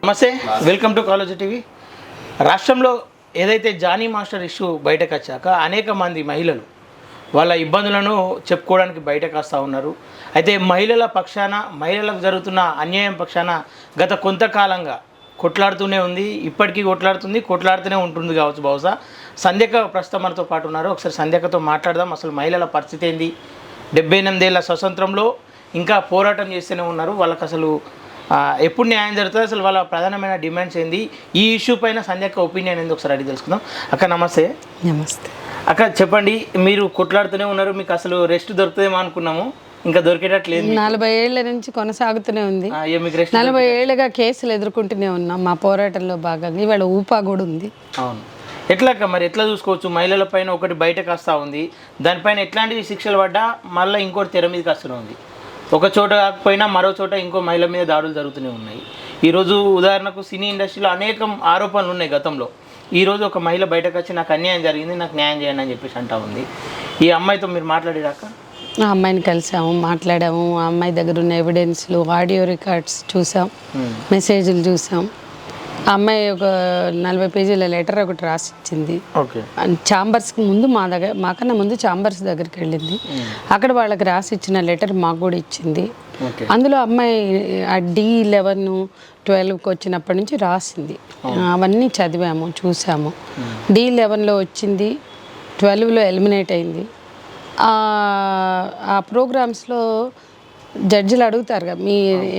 నమస్తే, welcome to college TV. రాష్ట్రంలో ఏదైతే జానీ మాస్టర్ ఇష్యూ బయటకు వచ్చాక అనేక మంది మహిళలు వాళ్ళ ఇబ్బందులను చెప్పుకోవడానికి బయటకు వస్తూ ఉన్నారు. అయితే మహిళల పక్షాన, మహిళలకు జరుగుతున్న అన్యాయం పక్షాన గత కొంతకాలంగా కొట్లాడుతూనే ఉంది, ఇప్పటికీ కొట్లాడుతూనే ఉంటుంది కావచ్చు. బహుశా సంధ్యక ప్రస్తుతం మనతో పాటు ఉన్నారు. ఒకసారి సంధ్యకతో మాట్లాడదాం. అసలు మహిళల పరిస్థితి ఏంది, 78 ఏళ్ళ స్వతంత్రంలో ఇంకా పోరాటం చేస్తూనే ఉన్నారు. వాళ్ళకి అసలు ఎప్పుడు న్యాయం జరుగుతుంది, అసలు వాళ్ళ ప్రధానమైన డిమాండ్స్ ఏంది, ఈ ఇష్యూ పైన సంధ్యక ఒపీనియన్ ఏంది ఒకసారి అడిగి తెలుసుకుందాం. అక్క నమస్తే. నమస్తే అక్క చెప్పండి, మీరు కొట్లాడుతూనే ఉన్నారు, మీకు అసలు రెస్ట్ దొరుకుతుందేమో అనుకున్నాము, ఇంకా దొరికేటట్లేదు. 40 ఏళ్ల నుంచి కొనసాగుతూనే ఉంది. 40 ఏళ్ళుగా కేసులు ఎదుర్కొంటూనే ఉన్నాం. మా పోరాటంలో భాగంగా ఇవాళ ఊపా కూడా ఉంది. అవును, ఎట్లా మరి ఎట్లా చూసుకోవచ్చు? మహిళల పైన ఒకటి బయటకు వస్తూ ఉంది, దానిపైన ఎట్లాంటి శిక్షలు పడ్డా మళ్ళీ ఇంకోటి తెర మీదకి వస్తూనే ఉంది. ఒక చోట కాకపోయినా మరో చోట ఇంకో మహిళ మీద దాడులు జరుగుతూనే ఉన్నాయి. ఈరోజు ఉదాహరణకు సినీ ఇండస్ట్రీలో అనేక ఆరోపణలు ఉన్నాయి గతంలో. ఈరోజు ఒక మహిళ బయటకు వచ్చి నాకు అన్యాయం జరిగింది, నాకు న్యాయం చేయండి అని చెప్పేసి అంటా ఉంది. ఈ అమ్మాయితో మీరు మాట్లాడాక? ఆ అమ్మాయిని కలిసాము, మాట్లాడాము. ఆ అమ్మాయి దగ్గర ఉన్న ఎవిడెన్స్లు, ఆడియో రికార్డ్స్ చూసాం, మెసేజ్లు చూసాం. ఆ అమ్మాయి ఒక 40 పేజీల లెటర్ ఒకటి రాసి ఇచ్చింది. ఛాంబర్స్కి ముందు మాకన్నా ముందు ఛాంబర్స్ దగ్గరికి వెళ్ళింది. అక్కడ వాళ్ళకి రాసి ఇచ్చిన లెటర్ మాకు కూడా ఇచ్చింది. అందులో అమ్మాయి ఆ D11, 12కి వచ్చినప్పటి నుంచి రాసింది. అవన్నీ చదివాము, చూసాము. D11లో వచ్చింది, 12లో ఎలిమినేట్ అయింది. ఆ ప్రోగ్రామ్స్లో జడ్జిలు అడుగుతారు కదా, మీ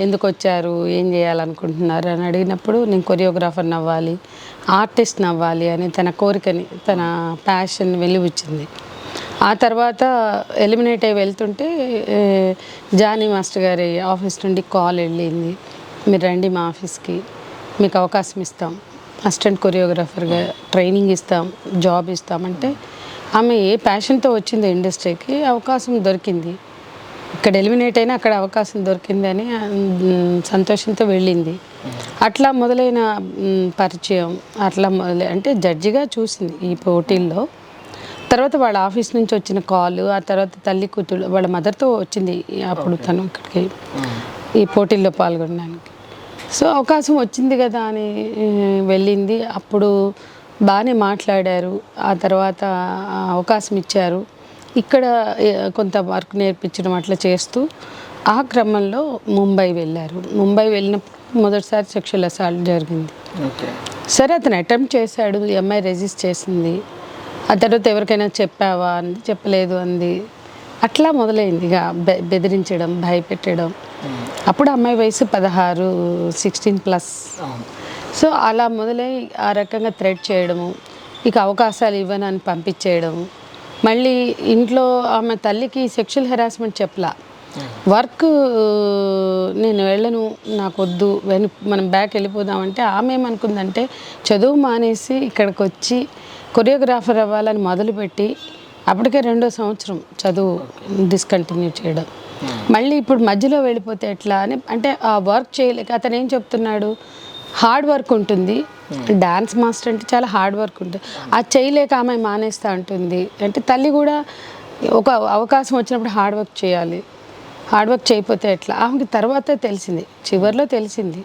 ఎందుకు వచ్చారు, ఏం చేయాలనుకుంటున్నారు అని అడిగినప్పుడు నేను కొరియోగ్రాఫర్ని అవ్వాలి, ఆర్టిస్ట్ని అవ్వాలి అని తన కోరికని, తన ప్యాషన్ వెలువచ్చింది. ఆ తర్వాత ఎలిమినేట్ అయ్యి వెళ్తుంటే జానీ మాస్టర్ గారి ఆఫీస్ నుండి కాల్ వెళ్ళింది, మీరు రండి మా ఆఫీస్కి, మీకు అవకాశం ఇస్తాం, అసిస్టెంట్ కొరియోగ్రాఫర్గా ట్రైనింగ్ ఇస్తాం, జాబ్ ఇస్తామంటే ఆమె ఏ ప్యాషన్తో వచ్చిందో ఇండస్ట్రీకి అవకాశం దొరికింది. ఇక్కడ ఎలిమినేట్ అయినా అక్కడ అవకాశం దొరికిందని సంతోషంతో వెళ్ళింది. అట్లా మొదలైన పరిచయం, అట్లా అంటే జడ్జిగా చూసింది ఈ పోటీల్లో. తర్వాత వాళ్ళ ఆఫీస్ నుంచి వచ్చిన కాల్, ఆ తర్వాత తల్లి కూతురు వాళ్ళ మదర్తో వచ్చింది అప్పుడు తను ఇక్కడికి ఈ పోటీల్లో పాల్గొనడానికి. సో అవకాశం వచ్చింది కదా అని వెళ్ళింది. అప్పుడు బాగానే మాట్లాడారు. ఆ తర్వాత అవకాశం ఇచ్చారు. ఇక్కడ కొంత వర్క్ నేర్పించడం అట్లా చేస్తూ ఆ క్రమంలో ముంబై వెళ్ళారు. ముంబై వెళ్ళినప్పుడు మొదటిసారి సెక్షువల్ అసాల్ట్ జరిగింది. సరే అతను అటెంప్ట్ చేశాడు, ఈ అమ్మాయి రెజిస్ట్ చేసింది. ఆ తర్వాత ఎవరికైనా చెప్పావా అంది, చెప్పలేదు అంది. అట్లా మొదలైంది ఇక బెదిరించడం, భయపెట్టడం. అప్పుడు అమ్మాయి వయసు 16, 16+. సో అలా మొదలై ఆ రకంగా థ్రెట్ చేయడము, ఇక అవకాశాలు ఇవ్వనని పంపించేయడము. మళ్ళీ ఇంట్లో ఆమె తల్లికి సెక్షువల్ హెరాస్మెంట్ చెప్పలా, వర్క్ నేను వెళ్ళను, నాకు వద్దు, మనం బ్యాక్ వెళ్ళిపోదామంటే ఆమె ఏమనుకుందంటే చదువు మానేసి ఇక్కడికి వచ్చి కొరియోగ్రాఫర్ అవ్వాలని మొదలుపెట్టి అప్పటికే 2వ సంవత్సరం చదువు డిస్కంటిన్యూ చేయడం. మళ్ళీ ఇప్పుడు మధ్యలో వెళ్ళిపోతే ఎట్లా అని, అంటే ఆ వర్క్ చేయలేక అతను ఏం చెప్తున్నాడు, హార్డ్ వర్క్ ఉంటుంది, డాన్స్ మాస్టర్ అంటే చాలా హార్డ్ వర్క్ ఉంటుంది, అది చేయలేక ఆమె మానేస్తూ ఉంటుంది. అంటే తల్లి కూడా ఒక అవకాశం వచ్చినప్పుడు హార్డ్ వర్క్ చేయాలి, హార్డ్ వర్క్ చేయకపోతే ఎట్లా. ఆమెకి తర్వాత తెలిసింది, చివరిలో తెలిసింది.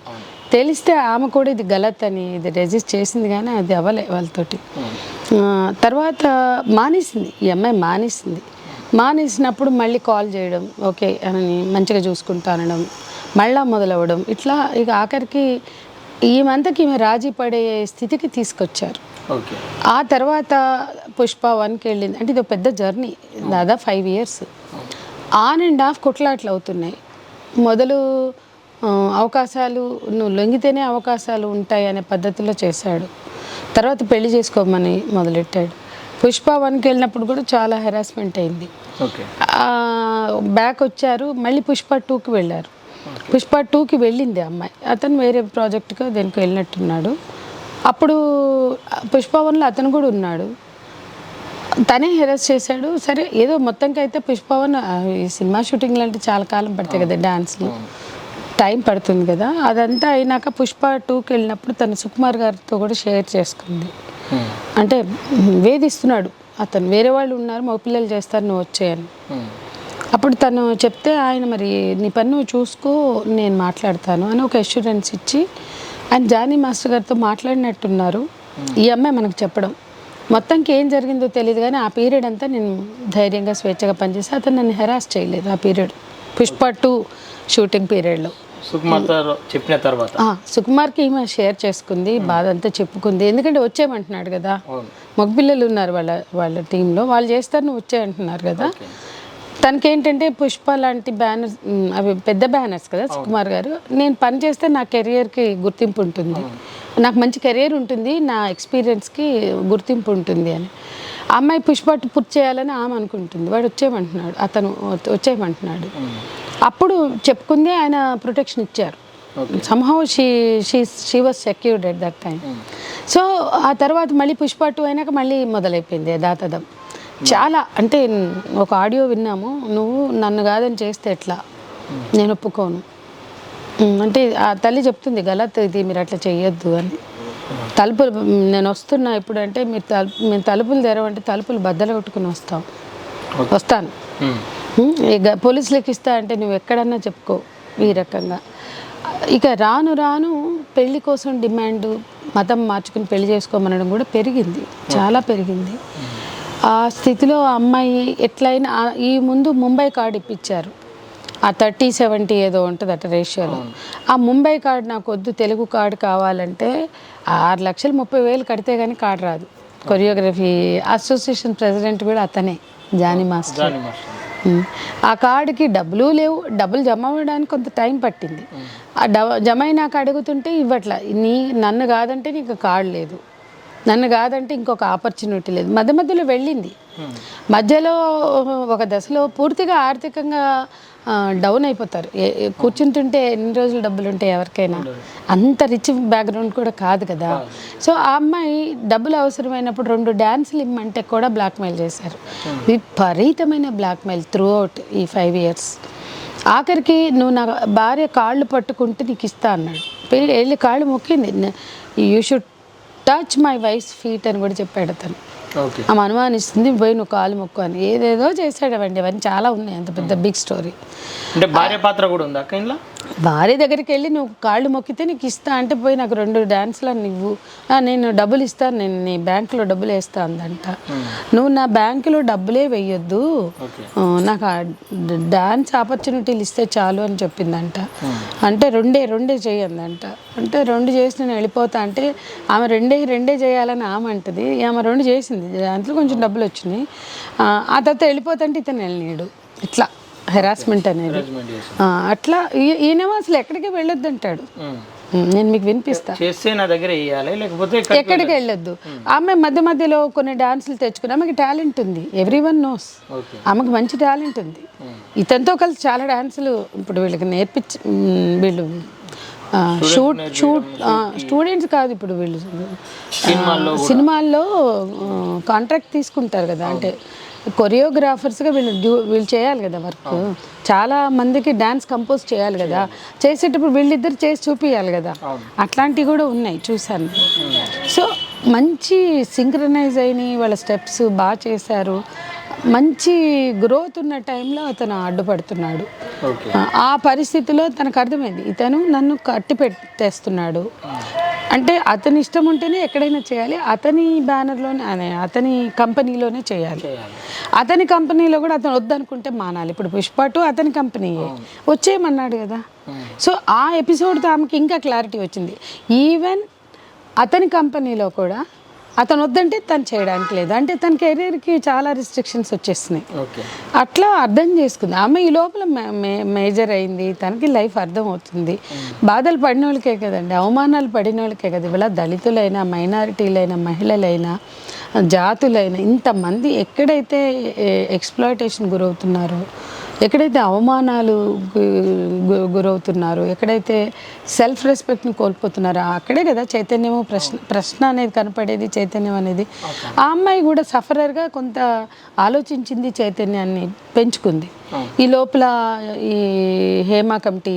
తెలిస్తే ఆమె కూడా ఇది గలత్ అని ఇది రెజిస్ట్ చేసింది, కానీ అది అవ్వలే వాళ్ళతోటి. తర్వాత మానేసింది, ఈ అమ్మాయి మానేసింది. మానేసినప్పుడు మళ్ళీ కాల్ చేయడం, ఓకే అని మంచిగా చూసుకుంటా అనడం, మళ్ళా మొదలవ్వడం. ఇట్లా ఇక ఆఖరికి ఈమంతకి ఈమె రాజీ పడే స్థితికి తీసుకొచ్చారు. ఆ తర్వాత పుష్ప 1కి వెళ్ళింది. అంటే ఇది పెద్ద జర్నీ, దాదాపు 5 years ఆన్ అండ్ ఆఫ్ కొట్లాట్లు అవుతున్నాయి. మొదలు అవకాశాలు, నువ్వు లొంగితేనే అవకాశాలు ఉంటాయి అనే పద్ధతిలో చేశాడు. తర్వాత పెళ్లి చేసుకోమని మొదలెట్టాడు. పుష్ప 1కి వెళ్ళినప్పుడు కూడా చాలా హెరాస్మెంట్ అయింది. బ్యాక్ వచ్చారు, మళ్ళీ పుష్ప 2కి వెళ్ళారు. పుష్ప 2కి వెళ్ళింది అమ్మాయి, అతను వేరే ప్రాజెక్టుగా దేనికి వెళ్ళినట్టున్నాడు. అప్పుడు పుష్ప 1లో అతను కూడా ఉన్నాడు, తనే హెరాస్ చేశాడు. సరే ఏదో మొత్తంకి అయితే పుష్ప 1 ఈ సినిమా షూటింగ్లు అంటే చాలా కాలం పడతాయి కదా, డాన్స్లు టైం పడుతుంది కదా. అదంతా అయినాక పుష్ప 2కి వెళ్ళినప్పుడు తను సుకుమార్ గారితో కూడా షేర్ చేసుకుంది. అంటే వేధిస్తున్నాడు అతను, వేరే వాళ్ళు ఉన్నారు, మగ పిల్లలు చేస్తారు, నువ్వు వచ్చేయని. అప్పుడు తను చెప్తే ఆయన మరి నీ పని నువ్వు చూసుకో, నేను మాట్లాడతాను అని ఒక అష్యూరెన్స్ ఇచ్చి ఆయన జానీ మాస్టర్ గారితో మాట్లాడినట్టున్నారు. ఈ అమ్మాయి మనకు చెప్పడం మొత్తానికి ఏం జరిగిందో తెలియదు, కానీ ఆ పీరియడ్ అంతా నేను ధైర్యంగా స్వేచ్ఛగా పనిచేసి అతను నన్ను హెరాస్ చేయలేదు. ఆ పీరియడ్ పుష్ప 2 షూటింగ్ పీరియడ్లో సుకుమార్తో చెప్పిన తర్వాత సుకుమార్కి ఈమె షేర్ చేసుకుంది, బాధ అంతా చెప్పుకుంది. ఎందుకంటే వచ్చేయమంటున్నాడు కదా, మగపిల్లలు ఉన్నారు వాళ్ళ టీంలో, వాళ్ళు చేస్తారు, నువ్వు వచ్చేయంటున్నారు కదా. తనకేంటంటే పుష్ప లాంటి బ్యానర్స్, అవి పెద్ద బ్యానర్స్ కదా సుకుమార్ గారు, నేను పని చేస్తే నా కెరియర్కి గుర్తింపు ఉంటుంది, నాకు మంచి కెరియర్ ఉంటుంది, నా ఎక్స్పీరియన్స్కి గుర్తింపు ఉంటుంది అని. ఆ అమ్మాయి పుష్ప పూర్తి చేయాలని ఆమె అనుకుంటుంది, వాడు వచ్చేయమంటున్నాడు, అతను వచ్చేయమంటున్నాడు. అప్పుడు చెప్పుకుందే ఆయన ప్రొటెక్షన్ ఇచ్చారు. Somehow she was secured at that time. So ఆ తర్వాత మళ్ళీ పుష్ప 2 అయినాక మళ్ళీ మొదలైపోయింది యథాతథం. చాలా అంటే ఒక ఆడియో విన్నాము, నువ్వు నన్ను కాదని చేస్తే ఎట్లా, నేను ఒప్పుకోను అంటే ఆ తల్లి చెప్తుంది, గలత్ ఇది, మీరు అట్లా చేయొద్దు అని. తలుపులు నేను వస్తున్నా ఇప్పుడు అంటే మేము తలుపులు తెరవంటే తలుపులు బద్దలు కొట్టుకుని వస్తాను, ఇక పోలీసులకు ఇస్తా అంటే నువ్వు ఎక్కడన్నా చెప్పుకో, ఈ రకంగా. ఇక రాను రాను పెళ్లి కోసం డిమాండ్, మతం మార్చుకుని పెళ్లి చేసుకోమనడం కూడా పెరిగింది, చాలా పెరిగింది. ఆ స్థితిలో అమ్మాయి ఎట్లయినా ఈ ముందు ముంబై కార్డు ఇప్పించారు, ఆ 30-70 ఏదో ఉంటుంది అట రేషియోలో. ఆ ముంబై కార్డు నాకు వద్దు, తెలుగు కార్డు కావాలంటే 6,30,000 కడితే కానీ కార్డు రాదు. కొరియోగ్రఫీ అసోసియేషన్ ప్రెసిడెంట్ కూడా అతనే, జానీ మాస్టర్. ఆ కార్డుకి డబ్బులు లేవు, డబ్బులు జమ అవ్వడానికి కొంత టైం పట్టింది. ఆ జమ అయినాక అడుగుతుంటే ఇవ్వట్లా, నన్ను కాదంటే నీకు కార్డు లేదు, నన్ను కాదంటే ఇంకొక ఆపర్చునిటీ లేదు. మధ్యలో వెళ్ళింది, మధ్యలో ఒక దశలో పూర్తిగా ఆర్థికంగా డౌన్ అయిపోతారు. కూర్చుంటుంటే ఎన్ని రోజులు డబ్బులు ఉంటాయి ఎవరికైనా, అంత రిచ్ బ్యాక్గ్రౌండ్ కూడా కాదు కదా. సో ఆ అమ్మాయి డబ్బులు అవసరమైనప్పుడు 2 డ్యాన్సులు ఇమ్మంటే కూడా బ్లాక్మెయిల్ చేశారు, విపరీతమైన బ్లాక్మెయిల్ త్రూ అవుట్ ఈ 5 years. ఆఖరికి నువ్వు నా భార్య కాళ్ళు పట్టుకుంటే నీకు ఇస్తా అన్నాడు, వెళ్ళి కాళ్ళు మొక్కింది, you should touch my wife's feet అని కూడా చెప్పాడు అతను. ఆమె అనుమానిస్తుంది, పోయి నువ్వు కాలు మొక్కు అని ఏదేదో చేశాడు. అవన్నీ చాలా ఉన్నాయి, అంత పెద్ద బిగ్ స్టోరీ. అంటే భార్య పాత్ర కూడా ఉందా ఇంట్లో? భార్య దగ్గరికి వెళ్ళి నువ్వు కాళ్ళు మొక్కితే నీకు ఇస్తా అంటే, పోయి నాకు 2 డాన్సులు నువ్వు, నేను డబ్బులు ఇస్తాను, నేను నీ బ్యాంకులో డబ్బులు వేస్తా అందంట. నువ్వు నా బ్యాంకులో డబ్బులే వేయొద్దు, నాకు డాన్స్ ఆపర్చునిటీలు ఇస్తే చాలు అని చెప్పిందంట. అంటే రెండే చేయందంట. అంటే 2 చేసి నేను వెళ్ళిపోతా అంటే, ఆమె రెండే చేయాలని ఆమె అంటది, ఆమె 2 చేసింది, దాంట్లో కొంచెం డబ్బులు వచ్చినాయి. ఆ తర్వాత వెళ్ళిపోతుంటే ఇతను వెళ్ళినాడు. ఇట్లా హెరాస్మెంట్ అనేది అట్లా. ఈయనేమో అసలు ఎక్కడికి వెళ్ళొద్దు అంటాడు. నేను మీకు వినిపిస్తా, ఎక్కడికి వెళ్ళొద్దు. ఆమె మధ్యలో కొన్ని డాన్సులు తెచ్చుకుని, ఆమెకి టాలెంట్ ఉంది, ఎవ్రీవన్ నోస్, ఆమెకు మంచి టాలెంట్ ఉంది. ఇతనితో కలిసి చాలా డాన్సులు ఇప్పుడు వీళ్ళకి నేర్పించి, వీళ్ళు స్టూడెంట్స్ కాదు, ఇప్పుడు వీళ్ళు సినిమాల్లో కాంట్రాక్ట్ తీసుకుంటారు కదా, అంటే కొరియోగ్రాఫర్స్గా వీళ్ళు చేయాలి కదా వర్క్. చాలా మందికి డ్యాన్స్ కంపోజ్ చేయాలి కదా, చేసేటప్పుడు వీళ్ళిద్దరు చేసి చూపించాలి కదా. అట్లాంటివి కూడా ఉన్నాయి, చూశాను. సో మంచి సింక్రనైజ్ అయినాయి, వాళ్ళ స్టెప్స్ బాగా చేశారు. మంచి గ్రోత్ ఉన్న టైంలో అతను అడ్డుపడుతున్నాడు. ఆ పరిస్థితిలో తనకు అర్థమైంది, ఇతను నన్ను కట్టి పెట్టేస్తున్నాడు అంటే అతని ఇష్టం ఉంటేనే ఎక్కడైనా చేయాలి, అతని బ్యానర్లోనే, అతని కంపెనీలోనే చేయాలి. అతని కంపెనీలో కూడా అతను వద్దనుకుంటే మానాలి. ఇప్పుడు పుష్ప 2 అతని కంపెనీయే, వచ్చేయమన్నాడు కదా. సో ఆ ఎపిసోడ్తో ఆమెకి ఇంకా క్లారిటీ వచ్చింది. ఈవెన్ అతని కంపెనీలో కూడా అతను వద్దంటే తను చేయడానికి లేదు, అంటే తన కెరీర్కి చాలా రిస్ట్రిక్షన్స్ వచ్చేస్తున్నాయి. అట్లా అర్థం చేసుకుంది ఆమె. ఈ లోపల మేజర్ అయింది, తనకి లైఫ్ అర్థం అవుతుంది. బాధలు పడిన వాళ్ళకే కదండి, అవమానాలు పడిన వాళ్ళకే కదా. ఇవాళ దళితులైనా, మైనారిటీలైనా, మహిళలైనా, జాతులైనా, ఇంతమంది ఎక్కడైతే ఎక్స్ప్లాయిటేషన్ గురవుతున్నారో, ఎక్కడైతే అవమానాలు గురవుతున్నారో, ఎక్కడైతే సెల్ఫ్ రెస్పెక్ట్ని కోల్పోతున్నారో, అక్కడే కదా చైతన్యము ప్రశ్న అనేది కనపడేది, చైతన్యం అనేది. ఆ అమ్మాయి కూడా సఫరర్గా కొంత ఆలోచించింది, చైతన్యాన్ని పెంచుకుంది. ఈ లోపల ఈ హేమా కమిటీ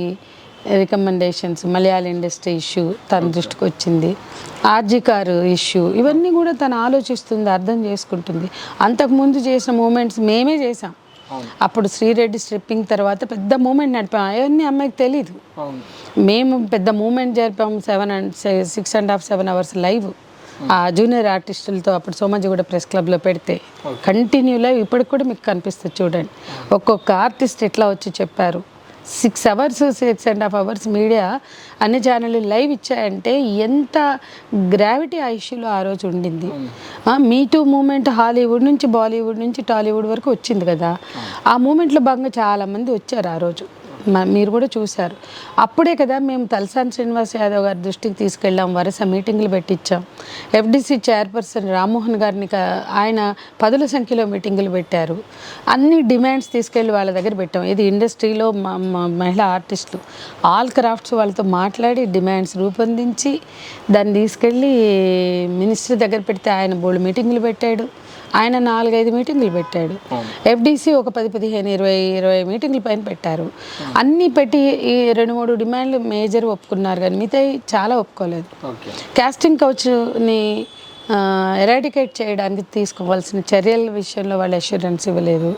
రికమెండేషన్స్, మలయాళ ఇండస్ట్రీ ఇష్యూ తన దృష్టికి వచ్చింది, ఆర్జీ కారు ఇష్యూ, ఇవన్నీ కూడా తను ఆలోచిస్తుంది, అర్థం చేసుకుంటుంది. అంతకుముందు చేసిన మూమెంట్స్ మేమే చేసాం, అప్పుడు శ్రీరెడ్డి స్ట్రిప్పింగ్ తర్వాత పెద్ద మూమెంట్ నడిపాం. అవన్నీ అమ్మాయికి తెలీదు. మేము పెద్ద మూమెంట్ జరిపాము. 6.5-7 hours లైవ్ ఆ జూనియర్ ఆర్టిస్టులతో. అప్పుడు సోమాజిగూడ ప్రెస్ క్లబ్లో పెడితే కంటిన్యూ లైవ్ ఇప్పటికి కూడా మీకు కనిపిస్తుంది చూడండి. ఒక్కొక్క ఆర్టిస్ట్ ఎట్లా వచ్చి చెప్పారు. 6 hours 6.5 hours మీడియా అన్ని ఛానళ్ళు లైవ్ ఇచ్చాయంటే ఎంత గ్రావిటీ ఆ ఇష్యూలో ఆ రోజు ఉండింది. మీ టూ మూమెంట్ హాలీవుడ్ నుంచి బాలీవుడ్ నుంచి టాలీవుడ్ వరకు వచ్చింది కదా. ఆ మూమెంట్లో భాగంగా చాలామంది వచ్చారు ఆ రోజు. మీరు కూడా చూశారు. అప్పుడే కదా మేము తలసాని శ్రీనివాస్ యాదవ్ గారి దృష్టికి తీసుకెళ్ళాం. వరుస మీటింగ్లు పెట్టించాం. ఎఫ్డిసి చైర్పర్సన్ రామ్మోహన్ గారిని ఆయన 10ల సంఖ్యలో మీటింగులు పెట్టారు. అన్ని డిమాండ్స్ తీసుకెళ్ళి వాళ్ళ దగ్గర పెట్టాం. ఇది ఇండస్ట్రీలో మహిళా ఆర్టిస్టులు ఆల్ క్రాఫ్ట్స్ వాళ్ళతో మాట్లాడి డిమాండ్స్ రూపొందించి దాన్ని తీసుకెళ్ళి మినిస్టర్ దగ్గర పెడితే ఆయన బోల్డ్ మీటింగులు పెట్టాడు. ఆయన 4-5 మీటింగులు పెట్టాడు. ఎఫ్డిసి ఒక 10-15-20 మీటింగుల పైన పెట్టారు. అన్నీ పెట్టి ఈ 2-3 డిమాండ్లు మేజర్ ఒప్పుకున్నారు కానీ మిగతా చాలా ఒప్పుకోలేదు. కాస్టింగ్ కౌచ్ని ఎరాడికేట్ చేయడానికి తీసుకోవాల్సిన చర్యల విషయంలో వాళ్ళు అష్యూరెన్స్ ఇవ్వలేదు.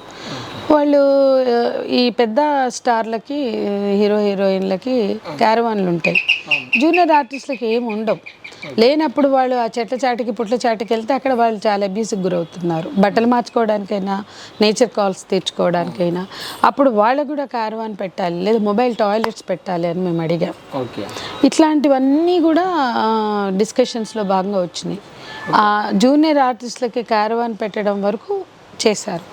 వాళ్ళు ఈ పెద్ద స్టార్లకి హీరోయిన్లకి క్యారవాన్లు ఉంటాయి, జూనియర్ ఆర్టిస్టులకి ఏమి ఉండవు. లేనప్పుడు వాళ్ళు ఆ చెట్ల చాటుకి పుట్ల చాటుకి వెళ్తే అక్కడ వాళ్ళు చాలా అబ్యూస్కి గురవుతున్నారు. బట్టలు మార్చుకోవడానికైనా నేచర్ కాల్స్ తెచ్చుకోవడానికైనా అప్పుడు వాళ్ళకు కూడా క్యారవాన్ పెట్టాలి, లేదా మొబైల్ టాయిలెట్స్ పెట్టాలి అని మేము అడిగాం. ఇట్లాంటివన్నీ కూడా డిస్కషన్స్లో భాగంగా వచ్చినాయి. జూనియర్ ఆర్టిస్టులకి క్యారవాన్ పెట్టడం వరకు చేశారు.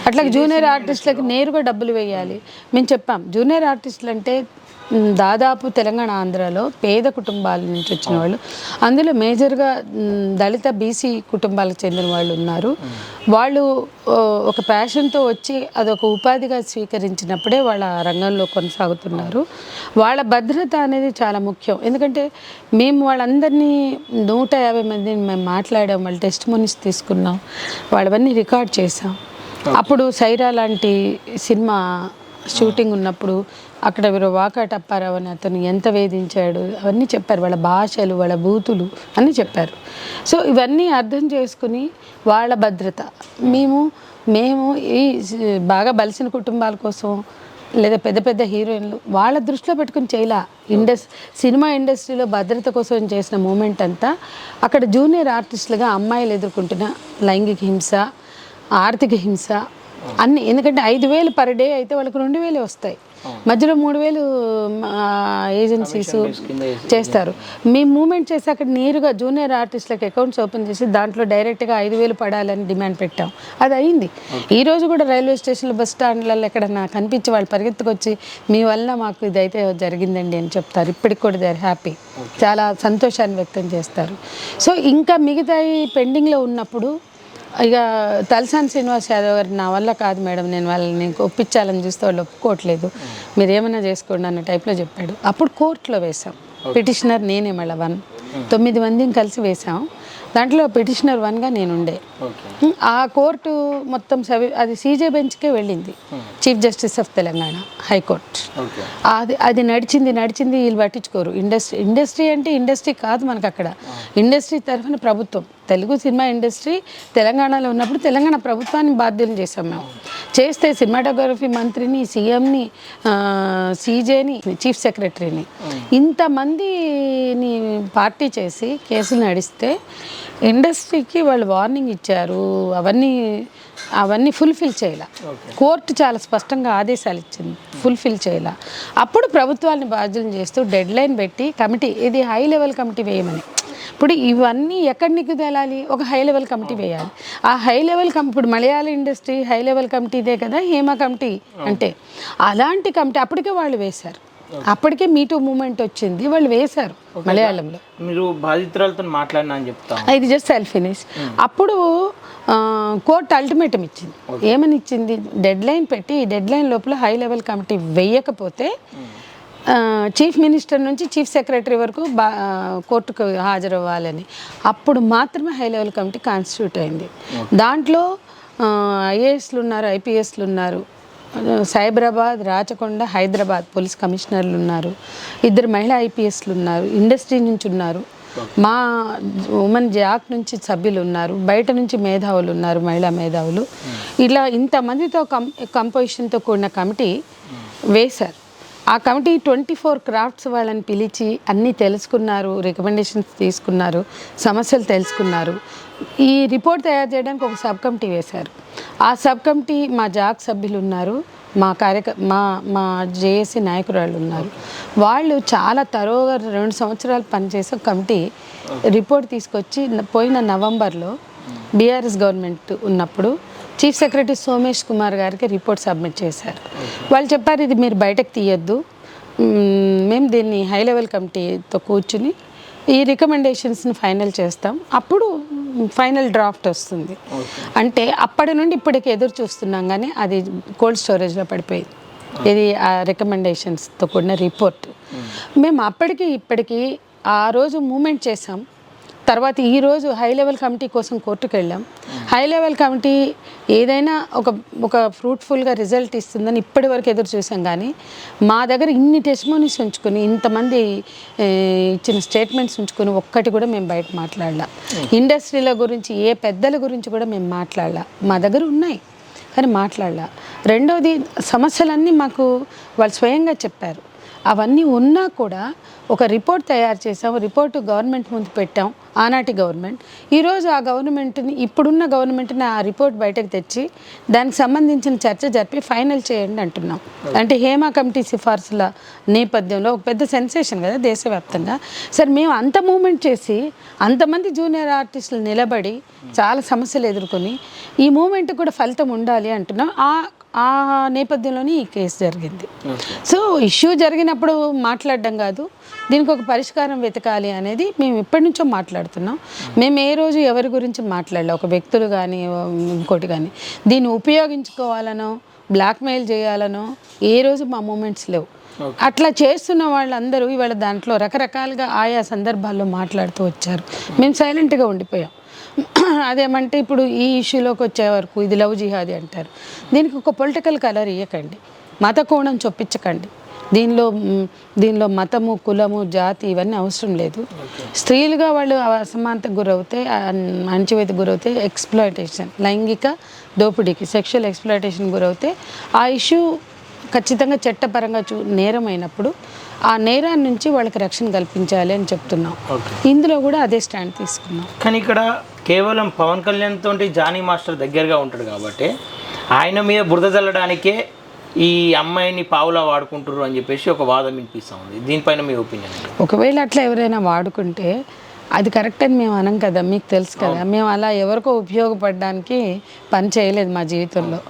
అట్లా జూనియర్ ఆర్టిస్టులకి నేరుగా డబ్బులు వేయాలి. మేము చెప్పాం జూనియర్ ఆర్టిస్టులు అంటే దాదాపు తెలంగాణ ఆంధ్రాలో పేద కుటుంబాల నుంచి వచ్చిన వాళ్ళు, అందులో మేజర్గా దళిత బీసీ కుటుంబాలకు చెందిన వాళ్ళు ఉన్నారు. వాళ్ళు ఒక ప్యాషన్తో వచ్చి అదొక ఉపాధిగా స్వీకరించినప్పుడే వాళ్ళ రంగంలో కొనసాగుతున్నారు. వాళ్ళ భద్రత అనేది చాలా ముఖ్యం. ఎందుకంటే మేము వాళ్ళందరినీ 150 మందిని మేము మాట్లాడాం, వాళ్ళ టెస్టిమోనీస్ తీసుకున్నాం, వాళ్ళవన్నీ రికార్డ్ చేసాం. అప్పుడు సైరా లాంటి సినిమా షూటింగ్ ఉన్నప్పుడు అక్కడ వీరు వాకాట్ అప్పారావు అని అతను ఎంత వేధించాడు అవన్నీ చెప్పారు. వాళ్ళ భాషలు, వాళ్ళ బూతులు అన్నీ చెప్పారు. సో ఇవన్నీ అర్థం చేసుకుని వాళ్ళ భద్రత మేము ఈ బాగా బలిసిన కుటుంబాల కోసం లేదా పెద్ద పెద్ద హీరోయిన్లు వాళ్ళ దృష్టిలో పెట్టుకుని చేయలా. సినిమా ఇండస్ట్రీలో భద్రత కోసం చేసిన మూమెంట్ అంతా అక్కడ జూనియర్ ఆర్టిస్టులుగా అమ్మాయిలు ఎదుర్కొంటున్న లైంగిక హింస, ఆర్థిక హింస అన్నీ. ఎందుకంటే 5,000 per day అయితే వాళ్ళకి 2,000 వస్తాయి, మధ్యలో 3,000 ఏజెన్సీస్ చేస్తారు. మేము మూమెంట్ చేసి అక్కడ నేరుగా జూనియర్ ఆర్టిస్టులకు అకౌంట్స్ ఓపెన్ చేసి దాంట్లో డైరెక్ట్గా 5,000 పడాలని డిమాండ్ పెట్టాం. అది అయింది. ఈరోజు కూడా రైల్వే స్టేషన్లో, బస్ స్టాండ్లలో ఎక్కడన్నా కనిపించి వాళ్ళు పరిగెత్తుకొచ్చి మీ వల్ల మాకు ఇదైతే జరిగిందండి అని చెప్తారు. ఇప్పటికి కూడా దే ఆర్ హ్యాపీ, చాలా సంతోషాన్ని వ్యక్తం చేస్తారు. సో ఇంకా మిగతా పెండింగ్లో ఉన్నప్పుడు ఇక తలసాని శ్రీనివాస్ యాదవ్ గారు నా వల్ల కాదు మేడం, నేను వాళ్ళని ఒప్పించాలని చూస్తే వాళ్ళు ఒప్పుకోవట్లేదు, మీరు ఏమైనా చేసుకోండి అన్న టైప్లో చెప్పాడు. అప్పుడు కోర్టులో వేసాం పిటిషనర్, నేనే మళ్ళీ 9 మందిని కలిసి వేసాం. దాంట్లో పిటిషనర్ 1గా నేనుండే. ఆ కోర్టు మొత్తం అది సీజే బెంచ్కే వెళ్ళింది, chief justice of Telangana high court. అది నడిచింది వీళ్ళు పట్టించుకోరు. ఇండస్ట్రీ అంటే ఇండస్ట్రీ కాదు మనకు అక్కడ. ఇండస్ట్రీ తరఫున ప్రభుత్వం, తెలుగు సినిమా ఇండస్ట్రీ తెలంగాణలో ఉన్నప్పుడు తెలంగాణ ప్రభుత్వాన్ని బాధ్యులు చేసాం మేము. చేస్తే సినిమాటోగ్రఫీ మంత్రిని, సీఎంని, సీజేని, చీఫ్ సెక్రటరీని, ఇంతమందిని పార్టీ చేసి కేసులు నడిస్తే ఇండస్ట్రీకి వాళ్ళు వార్నింగ్ ఇచ్చారు. అవన్నీ ఫుల్ఫిల్ చేయాల. కోర్టు చాలా స్పష్టంగా ఆదేశాలు ఇచ్చింది, ఫుల్ఫిల్ చేయాల. అప్పుడు ప్రభుత్వాన్ని బాధ్యులను చేస్తూ డెడ్ లైన్ పెట్టి కమిటీ, ఇది హై లెవెల్ కమిటీ వేయమని. ఇప్పుడు ఇవన్నీ ఎక్కడి నీకు తేలాలి, ఒక హై లెవెల్ కమిటీ వేయాలి. ఆ హై లెవెల్ ఇప్పుడు మలయాళ ఇండస్ట్రీ హై లెవెల్ కమిటీదే కదా హేమ కమిటీ అంటే. అలాంటి కమిటీ అప్పటికే వాళ్ళు వేశారు. అప్పటికే మీటూ మూమెంట్ వచ్చింది, వాళ్ళు వేశారు మలయాళంలో. మీరు బాధితురాలతో మాట్లాడినా అని చెప్తా, ఇది జస్ట్ సెల్ఫ్ ఫినిష్. అప్పుడు కోర్టు అల్టిమేటం ఇచ్చింది. ఏమని ఇచ్చింది, డెడ్ లైన్ పెట్టి ఈ డెడ్ లైన్ లోపల హై లెవెల్ కమిటీ వేయకపోతే చీఫ్ మినిస్టర్ నుంచి చీఫ్ సెక్రటరీ వరకు కోర్టుకు హాజరవ్వాలని. అప్పుడు మాత్రమే హై లెవెల్ కమిటీ కాన్స్టిట్యూట్ అయింది. దాంట్లో ఐఏఎస్లు ఉన్నారు, ఐపీఎస్లు ఉన్నారు, సైబరాబాద్, రాచకొండ, హైదరాబాద్ పోలీస్ కమిషనర్లు ఉన్నారు, 2 మహిళా ఐపీఎస్లు ఉన్నారు, ఇండస్ట్రీ నుంచి ఉన్నారు, మా ఉమెన్ జాక్ నుంచి సభ్యులు ఉన్నారు, బయట నుంచి మేధావులు ఉన్నారు, మహిళా మేధావులు. ఇలా ఇంతమందితో కంపోజిషన్తో కూడిన కమిటీ వేశారు. ఆ కమిటీ 24 క్రాఫ్ట్స్ వాళ్ళని పిలిచి అన్నీ తెలుసుకున్నారు, రికమెండేషన్స్ తీసుకున్నారు, సమస్యలు తెలుసుకున్నారు. ఈ రిపోర్ట్ తయారు చేయడానికి ఒక సబ్ కమిటీ వేశారు. ఆ సబ్ కమిటీ మా జాక్ సభ్యులు ఉన్నారు, మా జేఏసీ నాయకురాళ్ళు ఉన్నారు. వాళ్ళు చాలా తరోగా 2 సంవత్సరాలు పనిచేసే కమిటీ రిపోర్ట్ తీసుకొచ్చి పోయిన నవంబర్లో బీఆర్ఎస్ గవర్నమెంట్ ఉన్నప్పుడు చీఫ్ సెక్రటరీ సోమేష్ కుమార్ గారికి రిపోర్ట్ సబ్మిట్ చేశారు. వాళ్ళు చెప్పారు, ఇది మీరు బయటకు తీయొద్దు, మేము దీన్ని హై లెవెల్ కమిటీతో కూర్చుని ఈ రికమెండేషన్స్ని ఫైనల్ చేస్తాం, అప్పుడు ఫైనల్ డ్రాఫ్ట్ వస్తుంది. అంటే అప్పటి నుండి ఇప్పటికి ఎదురు చూస్తున్నాం, కానీ అది కోల్డ్ స్టోరేజ్లో పడిపోయింది. ఇది ఆ రికమెండేషన్స్తో కూడిన రిపోర్ట్. మేము అప్పటికి ఇప్పటికీ ఆ రోజు మూమెంట్ చేసాం. తర్వాత ఈరోజు హై లెవెల్ కమిటీ కోసం కోర్టుకు వెళ్ళాం. హై లెవెల్ కమిటీ ఏదైనా ఒక ఫ్రూట్ఫుల్గా రిజల్ట్ ఇస్తుందని ఇప్పటి వరకు ఎదురు చూసాం, కానీ మా దగ్గర ఇన్ని టెస్టిమోనీస్ ఉంచుకొని ఇంతమంది ఇచ్చిన స్టేట్మెంట్స్ ఉంచుకొని ఒక్కటి కూడా మేము బయట మాట్లాడలా. ఇండస్ట్రీల గురించి ఏ పెద్దల గురించి కూడా మేము మాట్లాడలా. మా దగ్గర ఉన్నాయి కానీ మాట్లాడలా. రెండవది, సమస్యలన్నీ మాకు వాళ్ళు స్వయంగా చెప్పారు. అవన్నీ ఉన్నా కూడా ఒక రిపోర్ట్ తయారు చేసాం, రిపోర్టు గవర్నమెంట్ ముందు పెట్టాం, ఆనాటి గవర్నమెంట్. ఈరోజు ఆ గవర్నమెంట్ని, ఇప్పుడున్న గవర్నమెంట్ని ఆ రిపోర్ట్ బయటకు తెచ్చి దానికి సంబంధించిన చర్చ జరిపి ఫైనల్ చేయండి అంటున్నాం. అంటే హేమా కమిటీ సిఫార్సుల నేపథ్యంలో ఒక పెద్ద సెన్సేషన్ కదా దేశవ్యాప్తంగా. సరే, మేము అంత మూమెంట్ చేసి అంతమంది జూనియర్ ఆర్టిస్టులు నిలబడి చాలా సమస్యలు ఎదుర్కొని ఈ మూమెంట్ కూడా ఫలితం ఉండాలి అంటున్నాం. ఆ నేపథ్యంలోనే ఈ కేసు జరిగింది. సో ఇష్యూ జరిగినప్పుడు మాట్లాడడం కాదు, దీనికి ఒక పరిష్కారం వెతకాలి అనేది మేము ఎప్పటి నుంచో మాట్లాడుతున్నాం. మేము ఏ రోజు ఎవరి గురించి మాట్లాడలే, ఒక వ్యక్తులు కానీ ఇంకోటి కానీ. దీన్ని ఉపయోగించుకోవాలనో బ్లాక్మెయిల్ చేయాలనో ఏ రోజు మా మూమెంట్స్ లేవు. అట్లా చేస్తున్న వాళ్ళందరూ ఇవాళ దాంట్లో రకరకాలుగా ఆయా సందర్భాల్లో మాట్లాడుతూ వచ్చారు. మేము సైలెంట్గా ఉండిపోయాం. అదేమంటే ఇప్పుడు ఈ ఇష్యూలోకి వచ్చే వరకు ఇది లవ్ జిహాదీ అంటారు. దీనికి ఒక పొలిటికల్ కలర్ ఇవ్వకండి, మత కోణం చొప్పించకండి. దీనిలో మతము, కులము, జాతి ఇవన్నీ అవసరం లేదు. స్త్రీలుగా వాళ్ళు అసమానతకు గురవుతే, అణచివేతకు గురవుతే, ఎక్స్ప్లాయిటేషన్, లైంగిక దోపిడీకి, సెక్షువల్ ఎక్స్ప్లాయిటేషన్ గురవుతే ఆ ఇష్యూ ఖచ్చితంగా చట్టపరంగా నేరమైనప్పుడు ఆ నేరాన్ని నుంచి వాళ్ళకి రక్షణ కల్పించాలి అని చెప్తున్నాం. ఇందులో కూడా అదే స్టాండ్ తీసుకున్నాం. కానీ ఇక్కడ కేవలం పవన్ కళ్యాణ్ తోటి జానీ మాస్టర్ దగ్గరగా ఉంటాడు కాబట్టి ఆయన మీద బురద చల్లడానికే ఈ అమ్మాయిని పావులా వాడుకుంటారు అని చెప్పేసి ఒక వాదం వినిపిస్తూ ఉంది. దీనిపైన మీ ఒపీనియన్? ఒకవేళ అట్లా ఎవరైనా వాడుకుంటే అది కరెక్ట్ అని మేము అనం కదా, మీకు తెలుసు కదా. మేము అలా ఎవరికో ఉపయోగపడడానికి పని చేయలేదు మా జీవితంలో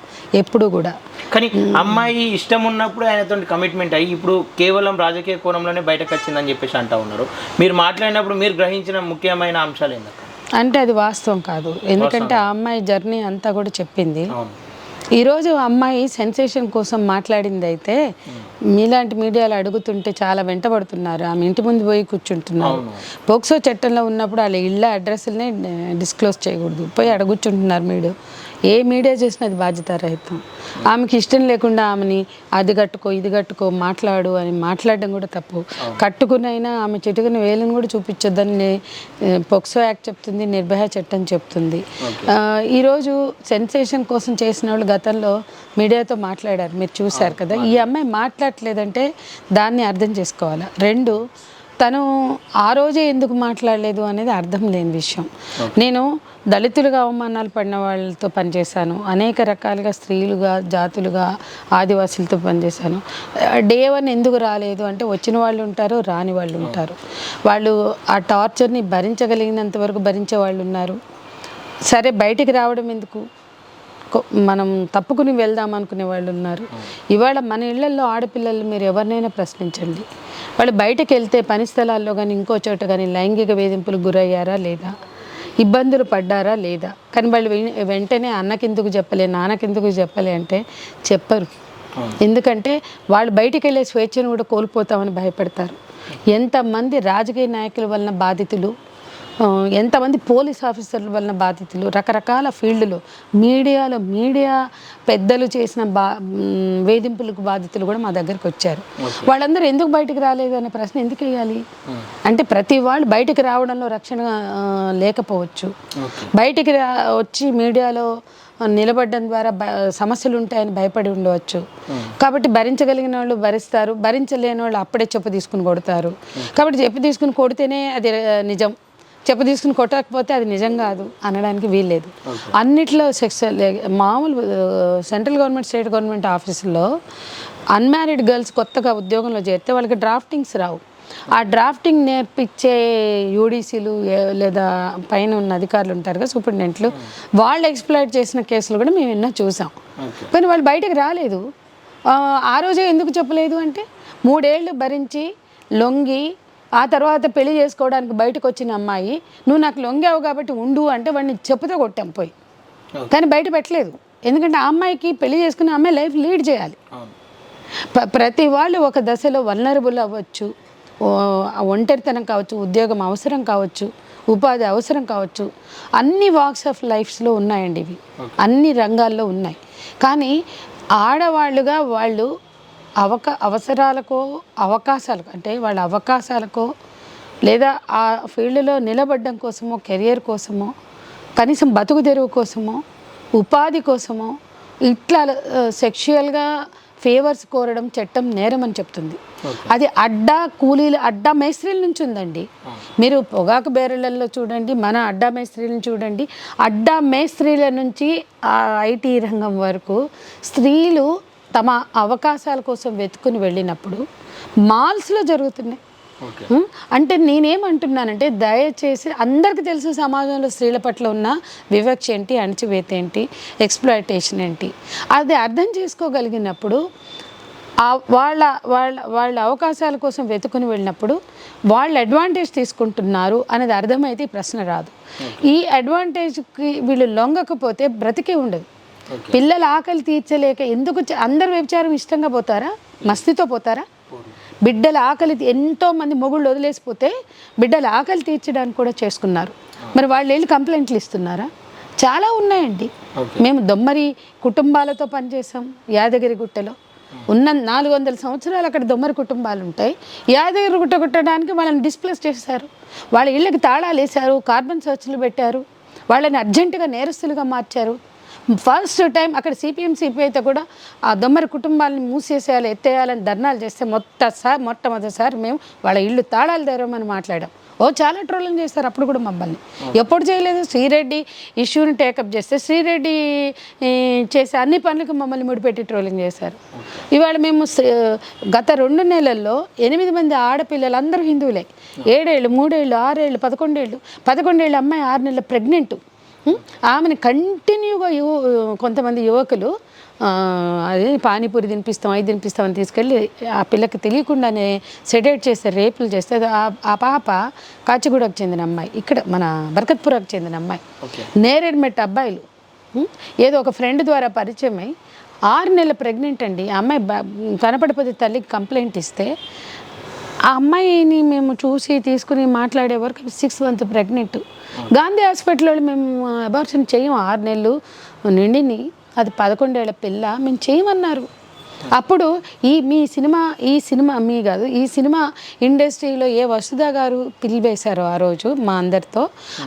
ఎప్పుడు కూడా. కానీ అమ్మాయి ఇష్టం ఉన్నప్పుడు ఆయనతో కమిట్మెంట్ అయ్యి ఇప్పుడు కేవలం రాజకీయ కోణంలోనే బయటకు వచ్చిందని చెప్పేసి అంటూ ఉన్నారు. మీరు మాట్లాడినప్పుడు మీరు గ్రహించిన ముఖ్యమైన అంశాలు ఏంటంటే అంటే అది వాస్తవం కాదు. ఎందుకంటే ఆ అమ్మాయి జర్నీ అంతా కూడా చెప్పింది. ఈరోజు అమ్మాయి సెన్సేషన్ కోసం మాట్లాడింది అయితే మీలాంటి మీడియాలో అడుగుతుంటే చాలా వెంటబడుతున్నారు. ఆమె ఇంటి ముందు పోయి కూర్చుంటున్నారు. పోక్సో చట్టంలో ఉన్నప్పుడు వాళ్ళ ఇళ్ళ అడ్రస్లనే డిస్క్లోజ్ చేయకూడదు, పోయి అడుగుచుంటున్నారు. ఏ మీడియా చేసినది బాధ్యతారహితం. ఆమెకి ఇష్టం లేకుండా ఆమెని అది కట్టుకో ఇది కట్టుకో మాట్లాడు అని మాట్లాడడం కూడా తప్పు. కట్టుకునైనా ఆమె చిటుకుని వేలను కూడా చూపించొద్దని పోక్సో యాక్ట్ చెప్తుంది, నిర్భయ చట్టం చెప్తుంది. ఈరోజు సెన్సేషన్ కోసం చేసిన వాళ్ళు గతంలో మీడియాతో మాట్లాడారు, మీరు చూశారు కదా. ఈ అమ్మాయి మాట్లాడలేదంటే దాన్ని అర్థం చేసుకోవాలి. 2, తను ఆ రోజే ఎందుకు మాట్లాడలేదు అనేది అర్థం లేని విషయం. నేను దళితులుగా అవమానాలు పడిన వాళ్ళతో పనిచేశాను, అనేక రకాలుగా స్త్రీలుగా, జాతులుగా, ఆదివాసులతో పనిచేశాను. డే 1 ఎందుకు రాలేదు అంటే వచ్చిన వాళ్ళు ఉంటారు, రాని వాళ్ళు ఉంటారు. వాళ్ళు ఆ టార్చర్ని భరించగలిగినంత వరకు భరించే వాళ్ళు ఉన్నారు. సరే బయటికి రావడం ఎందుకు, మనం తప్పుకుని వెళ్దాం అనుకునే వాళ్ళు ఉన్నారు. ఇవాళ మన ఇళ్లలో ఆడపిల్లలు మీరు ఎవరినైనా ప్రశ్నించండి, వాళ్ళు బయటకు వెళ్తే పని స్థలాల్లో కానీ ఇంకో చోట కానీ లైంగిక వేధింపులకు గురయ్యారా లేదా, ఇబ్బందులు పడ్డారా లేదా. కానీ వాళ్ళు వెంటనే అన్నకెందుకు చెప్పలే, నాన్నకెందుకు చెప్పలే అంటే చెప్పరు. ఎందుకంటే వాళ్ళు బయటికి వెళ్ళే స్వేచ్ఛను కూడా కోల్పోతామని భయపడతారు. ఎంతమంది రాజకీయ నాయకుల వలన బాధితులు, ఎంతమంది పోలీస్ ఆఫీసర్ల వలన బాధితులు, రకరకాల ఫీల్డ్లో మీడియా పెద్దలు చేసిన వేధింపులకు బాధితులు కూడా మా దగ్గరికి వచ్చారు. వాళ్ళందరూ ఎందుకు బయటకు రాలేదు అనే ప్రశ్న ఎందుకు వేయాలి అంటే, ప్రతి వాళ్ళు బయటకు రావడంలో రక్షణ లేకపోవచ్చు, బయటికి వచ్చి మీడియాలో నిలబడడం ద్వారా సమస్యలు ఉంటాయని భయపడి ఉండవచ్చు. కాబట్టి భరించగలిగిన వాళ్ళు భరిస్తారు, భరించలేని వాళ్ళు అప్పుడే చెప్పు తీసుకుని కొడతారు. కాబట్టి చెప్పు తీసుకుని కొడితేనే అది నిజం, చెప్పు తీసుకుని కొట్టకపోతే అది నిజం కాదు అనడానికి వీల్లేదు. అన్నిట్లో మామూలు సెంట్రల్ గవర్నమెంట్, స్టేట్ గవర్నమెంట్ ఆఫీసుల్లో అన్మ్యారీడ్ గర్ల్స్ కొత్తగా ఉద్యోగంలో చేరితే వాళ్ళకి డ్రాఫ్టింగ్స్ రావు. ఆ డ్రాఫ్టింగ్ నేర్పించే యూడీసీలు లేదా పైన ఉన్న అధికారులు ఉంటారు కదా, సూపరింటెండెంట్లు, వాళ్ళు ఎక్స్ప్లాయిట్ చేసిన కేసులు కూడా మేము ఎన్నో చూసాం. కానీ వాళ్ళు బయటకు రాలేదు. ఆ రోజే ఎందుకు చెప్పలేదు అంటే, 3 ఏళ్ళు భరించి లొంగి ఆ తర్వాత పెళ్లి చేసుకోవడానికి బయటకు వచ్చిన అమ్మాయి, నువ్వు నాకు లొంగావు కాబట్టి ఉండు అంటే వాడిని చెప్పుతో కొట్టాం పోయి. కానీ బయట పెట్టలేదు, ఎందుకంటే ఆ అమ్మాయికి పెళ్లి చేసుకుని అమ్మాయి లైఫ్ లీడ్ చేయాలి. ప్రతి వాళ్ళు ఒక దశలో వల్నరబుల్ అవ్వచ్చు, ఒంటరితనం కావచ్చు, ఉద్యోగం అవసరం కావచ్చు, ఉపాధి అవసరం కావచ్చు, అన్ని వాక్స్ ఆఫ్ లైఫ్స్లో ఉన్నాయండి ఇవి, అన్ని రంగాల్లో ఉన్నాయి. కానీ ఆడవాళ్ళుగా వాళ్ళు అవసరాలకో అవకాశాలకు అంటే వాళ్ళ అవకాశాలకో లేదా ఆ ఫీల్డ్లో నిలబడడం కోసమో, కెరియర్ కోసమో, కనీసం బతుకు తెరువు కోసమో, ఉపాధి కోసమో ఇట్లా సెక్షువల్గా ఫేవర్స్ కోరడం చట్టం నేరం అని చెప్తుంది. అది కూలీలు అడ్డా మేస్త్రీల నుంచి ఉందండి. మీరు పొగాకు బేరలలో చూడండి, మన అడ్డా మేస్త్రీలను చూడండి, అడ్డా మేస్త్రీల నుంచి ఆ ఐటీ రంగం వరకు స్త్రీలు తమ అవకాశాల కోసం వెతుకుని వెళ్ళినప్పుడు మాల్స్లో జరుగుతున్నాయి. అంటే నేనేమంటున్నానంటే, దయచేసి అందరికీ తెలుసు సమాజంలో స్త్రీల పట్ల ఉన్న వివక్ష ఏంటి, అణచివేత ఏంటి, ఎక్స్ప్లాయిటేషన్ ఏంటి, అది అర్థం చేసుకోగలిగినప్పుడు వాళ్ళ వాళ్ళ వాళ్ళ అవకాశాల కోసం వెతుకుని వెళ్ళినప్పుడు వాళ్ళు అడ్వాంటేజ్ తీసుకుంటున్నారు అనేది అర్థమైతే ఈ ప్రశ్న రాదు. ఈ అడ్వాంటేజ్కి వీళ్ళు లొంగకపోతే బ్రతికే ఉండదు. పిల్లల ఆకలి తీర్చలేక ఎందుకు అందరు వ్యభిచారం ఇష్టంగా పోతారా, మస్తితో పోతారా? బిడ్డల ఆకలి ఎంతోమంది మొగుళ్ళు వదిలేసిపోతే బిడ్డల ఆకలి తీర్చడానికి కూడా చేసుకున్నారు. మరి వాళ్ళు వెళ్ళి కంప్లైంట్లు ఇస్తున్నారా? చాలా ఉన్నాయండి. మేము దొమ్మరి కుటుంబాలతో పనిచేసాం. యాదగిరి గుట్టలో ఉన్న 400 సంవత్సరాలు అక్కడ దొమ్మరి కుటుంబాలు ఉంటాయి. యాదగిరి గుట్ట కుట్టడానికి వాళ్ళని డిస్ప్లేస్ చేశారు, వాళ్ళ ఇళ్ళకి తాళాలు వేశారు, కార్బన్ సర్చ్లు పెట్టారు, వాళ్ళని అర్జెంటుగా నేరస్తులుగా మార్చారు. ఫస్ట్ టైం అక్కడ సిపిఐతో కూడా ఆ దొమ్మరి కుటుంబాలను మూసేసేయాలి, ఎత్తేయాలని ధర్నాలు చేస్తే మొట్టమొదటిసారి మేము వాళ్ళ ఇల్లు తాళాలు తెరవమని మాట్లాడాం. చాలా ట్రోలింగ్ చేస్తారు అప్పుడు కూడా మమ్మల్ని. ఎప్పుడు చేయలేదు. శ్రీరెడ్డి ఇష్యూని టేకప్ చేస్తే శ్రీరెడ్డి చేసే అన్ని పనులకు మమ్మల్ని ముడిపెట్టి ట్రోలింగ్ చేశారు. ఇవాళ మేము గత 2 నెలల్లో 8 మంది ఆడపిల్లలు అందరూ హిందువులే, 7 ఏళ్ళు, 3 ఏళ్ళు, 6 ఏళ్ళు, 11 ఏళ్ళు అమ్మాయి 6 నెలల ప్రెగ్నెంట్. ఆమెను కంటిన్యూగా కొంతమంది యువకులు అదే పానీపూరి తినిపిస్తాం, అవి తినిపిస్తామని తీసుకెళ్ళి ఆ పిల్లకి తెలియకుండానే సెడేట్ చేస్తే, రేపులు చేస్తే, ఆ పాప కాచిగూడకు చెందిన అమ్మాయి, ఇక్కడ మన బర్కత్పురాకు చెందిన అమ్మాయి, నేరేడ్మెట్ అబ్బాయిలు ఏదో ఒక ఫ్రెండ్ ద్వారా పరిచయం అయ్యి 6 నెలల ప్రెగ్నెంట్ అండి. ఆ అమ్మాయి కనపడిపోతే తల్లికి కంప్లైంట్ ఇస్తే ఆ అమ్మాయిని మేము చూసి తీసుకుని మాట్లాడే వరకు 6 మంత్స్ ప్రెగ్నెంట్. గాంధీ హాస్పిటల్లో మేము అబార్షన్ చేయం, 6 నెలలు నిండిని, అది 11 ఏళ్ల పిల్ల, మేము చేయమన్నారు. అప్పుడు ఈ సినిమా ఇండస్ట్రీలో ఏ వసుధ గారు పిలిపేశారో ఆ రోజు మా అందరితో,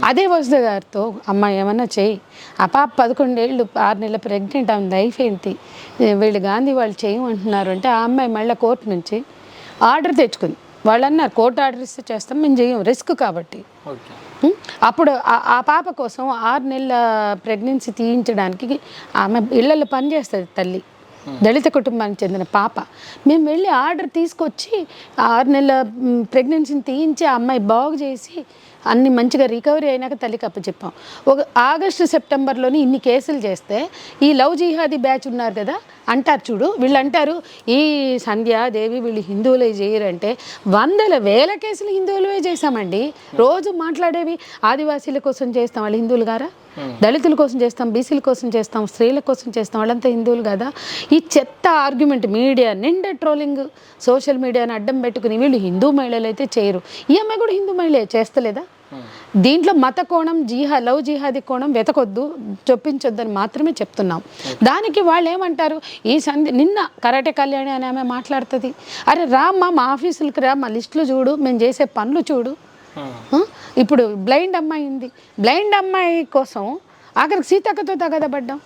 అదే వసుధ గారితో అమ్మాయి ఏమన్నా చేయి, ఆ పాప 11 ఏళ్ళు 6 నెలల ప్రెగ్నెంట్, ఆమె లైఫ్ ఏంటి, వీళ్ళు గాంధీ వాళ్ళు చేయమంటున్నారు అంటే ఆ అమ్మాయి మళ్ళీ కోర్టు నుంచి ఆర్డర్ తెచ్చుకుంది. వాళ్ళు అన్నారు కోర్టు ఆర్డర్ ఇస్తే చేస్తాం, మేము చేయం, రిస్క్ కాబట్టి. అప్పుడు ఆ పాప కోసం 6 నెలల ప్రెగ్నెన్సీ తీయించడానికి ఆమె ఇళ్లలో పనిచేస్తుంది తల్లి, దళిత కుటుంబానికి చెందిన పాప. మేము వెళ్ళి ఆర్డర్ తీసుకొచ్చి 6 నెలల ప్రెగ్నెన్సీని తీయించి ఆ అమ్మాయి బాగు చేసి అన్ని మంచిగా రికవరీ అయినాక తల్లికి అప్పచెప్పాం. ఒక ఆగస్టు సెప్టెంబర్లోని ఇన్ని కేసులు చేస్తే ఈ లవ్ జిహాదీ బ్యాచ్ ఉన్నారు కదా అంటారు చూడు, వీళ్ళు అంటారు ఈ సంధ్యాదేవి వీళ్ళు హిందువులే చేయరంటే 100,000 కేసులు హిందువులవే చేశామండి. రోజు మాట్లాడేవి ఆదివాసీల కోసం చేస్తాం, వాళ్ళు హిందువులు గారా? దళితుల కోసం చేస్తాం, బీసీల కోసం చేస్తాం, స్త్రీల కోసం చేస్తాం, వాళ్ళంతా హిందువులు కదా? ఈ చెత్త ఆర్గ్యుమెంట్ మీడియా నిండా ట్రోలింగ్, సోషల్ మీడియాని అడ్డం పెట్టుకుని వీళ్ళు హిందూ మహిళలు అయితే చేయరు, ఈ అమ్మాయి కూడా హిందూ మహిళే చేస్తలేదా? దీంట్లో మత కోణం లవ్ జిహాదీ కోణం వెతకొద్దు, చొప్పించొద్దని మాత్రమే చెప్తున్నాం. దానికి వాళ్ళు ఏమంటారు, నిన్న కరాటే కళ్యాణి అని ఆమె మాట్లాడుతుంది, అరే రామ్మా మా ఆఫీసులకి రా, మా లిస్టులు చూడు, మేము చేసే పనులు చూడు. ఇప్పుడు బ్లైండ్ అమ్మాయి ఉంది, బ్లైండ్ అమ్మాయి కోసం ఆఖరికి సీతక్కతో తగదబడ్డాం.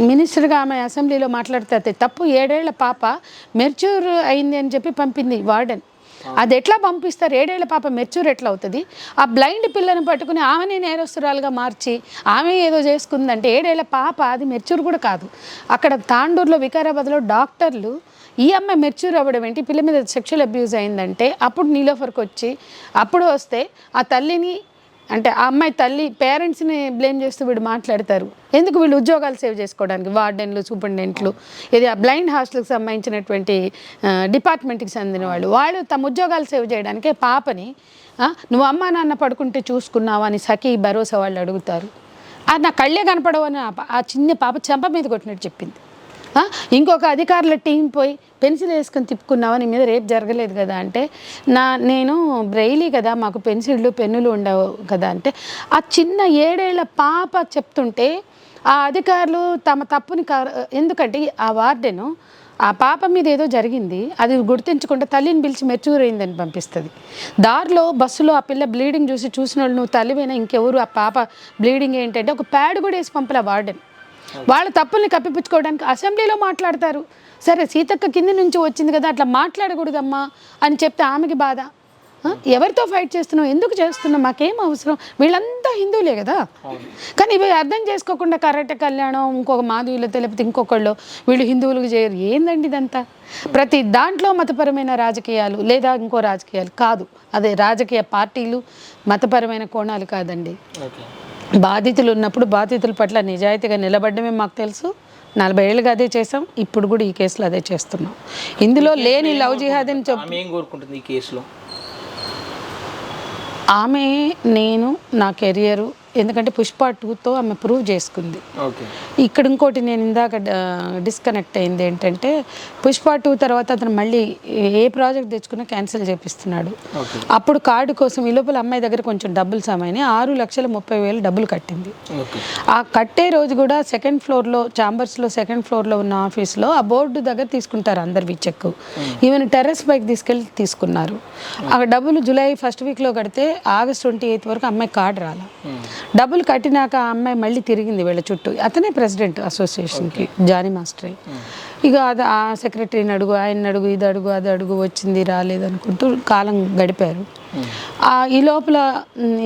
మినిస్టర్గా ఆమె అసెంబ్లీలో మాట్లాడితే తప్పు. 7 ఏళ్ల పాప మెర్చ్యూర్ అయింది అని చెప్పి పంపింది వార్డెన్. అది ఎట్లా పంపిస్తారు? 7 ఏళ్ల పాప మెర్చ్యూర్ ఎట్లా అవుతుంది? ఆ బ్లైండ్ పిల్లని పట్టుకుని ఆమెని నేరస్తురాలుగా మార్చి ఆమె ఏదో చేసుకుందంటే 7 ఏళ్ల పాప అది మెర్చ్యూర్ కూడా కాదు. అక్కడ తాండూరులో వికారాబాద్లో డాక్టర్లు ఈ అమ్మాయి మెర్చ్యూర్ అవ్వడం ఏంటి, పిల్ల మీద సెక్షువల్ అబ్యూజ్ అయిందంటే అప్పుడు నీలోఫర్కి వచ్చి అప్పుడు వస్తే ఆ తల్లిని అంటే ఆ అమ్మాయి తల్లి పేరెంట్స్ని బ్లేమ్ చేస్తూ వీడు మాట్లాడతారు. ఎందుకు? వీళ్ళు ఉద్యోగాలు సేవ్ చేసుకోవడానికి, వార్డెన్లు, సూపరింటెండెంట్లు, ఇది ఆ బ్లైండ్ హాస్టల్కి సంబంధించినటువంటి డిపార్ట్మెంట్కి చెందిన వాళ్ళు తమ ఉద్యోగాలు సేవ్ చేయడానికి పాపని నువ్వు అమ్మా నాన్న పడుకుంటే చూసుకున్నావా అని సఖీ భరోసా వాళ్ళు అడుగుతారు. అది నా కళ్ళే కనపడవని ఆ చిన్న పాప చెంప మీద కొట్టినట్టు చెప్పింది. ఇంకొక అధికారుల టీం పోయి పెన్సిల్ వేసుకొని తిప్పుకున్నావా, నీ మీద రేపు జరగలేదు కదా అంటే, నేను బ్రెయిలీ కదా, మాకు పెన్సిళ్ళు పెన్నులు ఉండవు కదా అంటే, ఆ చిన్న 7 ఏళ్ల పాప చెప్తుంటే ఆ అధికారులు తమ తప్పుని ఎందుకంటే ఆ వార్డెను ఆ పాప మీద ఏదో జరిగింది, అది గుర్తించకుండా తల్లిని పిలిచి మెచ్యూర్ అయిందని పంపిస్తుంది. దారిలో బస్సులో ఆ పిల్ల బ్లీడింగ్ చూసిన వాళ్ళు నువ్వు తల్లివైనా ఇంకెవరు ఆ పాప బ్లీడింగ్ ఏంటంటే ఒక ప్యాడ్ కూడా వేసి పంపలే వార్డెన్. వాళ్ళ తప్పుల్ని కప్పిపుచ్చుకోవడానికి అసెంబ్లీలో మాట్లాడతారు. సరే సీతక్క కింది నుంచి వచ్చింది కదా, అట్లా మాట్లాడకూడదమ్మా అని చెప్తే ఆమెకి బాధ. ఎవరితో ఫైట్ చేస్తున్నావు, ఎందుకు చేస్తున్నావు, మాకేం అవసరం, వీళ్ళంతా హిందువులే కదా. కానీ ఇవి అర్థం చేసుకోకుండా కరాటే కళ్యాణం, ఇంకొక మాధవీలో లేకపోతే ఇంకొకళ్ళు వీళ్ళు హిందువులకు చేయరు. ఏందండి ఇదంతా? ప్రతి దాంట్లో మతపరమైన రాజకీయాలు లేదా ఇంకో రాజకీయాలు కాదు, అదే రాజకీయ పార్టీలు మతపరమైన కోణాలు కాదండి. బాధితులు ఉన్నప్పుడు బాధితుల పట్ల నిజాయితీగా నిలబడమే మాకు తెలుసు. 40 ఏళ్ళుగా అదే చేసాం, ఇప్పుడు కూడా ఈ కేసులో అదే చేస్తున్నాం. ఇందులో లేని లవ్ జిహాద్ అని కోరుకుంటుంది ఈ కేసులో ఆమె, నేను, నా కెరియరు. ఎందుకంటే పుష్ప 2తో ఆమె ప్రూవ్ చేసుకుంది. ఇక్కడ ఇంకోటి నేను ఇందాక డిస్కనెక్ట్ అయింది ఏంటంటే, పుష్ప 2 తర్వాత అతను మళ్ళీ ఏ ప్రాజెక్ట్ తెచ్చుకున్నా క్యాన్సిల్ చేపిస్తున్నాడు. అప్పుడు కార్డు కోసం ఈ లోపల అమ్మాయి దగ్గర కొంచెం డబ్బులు సామాయి 6,30,000 డబ్బులు కట్టింది. ఆ కట్టే రోజు కూడా సెకండ్ ఫ్లోర్లో ఛాంబర్స్లో సెకండ్ ఫ్లోర్లో ఉన్న ఆఫీస్లో ఆ బోర్డు దగ్గర తీసుకుంటారు అందరివి చెక్. ఈవెన్ టెర్రస్ పైకి తీసుకెళ్ళి తీసుకున్నారు. ఆ డబ్బులు జూలై 1st వీక్లో కడితే ఆగస్ట్ 28 వరకు అమ్మాయి కార్డు రాలా. డబ్బులు కట్టినాక ఆ అమ్మాయి మళ్ళీ తిరిగింది వీళ్ళ చుట్టూ. అతనే ప్రెసిడెంట్ అసోసియేషన్కి, జానీ మాస్టరే. ఇక అది ఆ సెక్రటరీని అడుగు, ఆయన అడుగు, ఇది అడుగు, అది అడుగు, వచ్చింది రాలేదు అనుకుంటూ కాలం గడిపారు. ఈ లోపల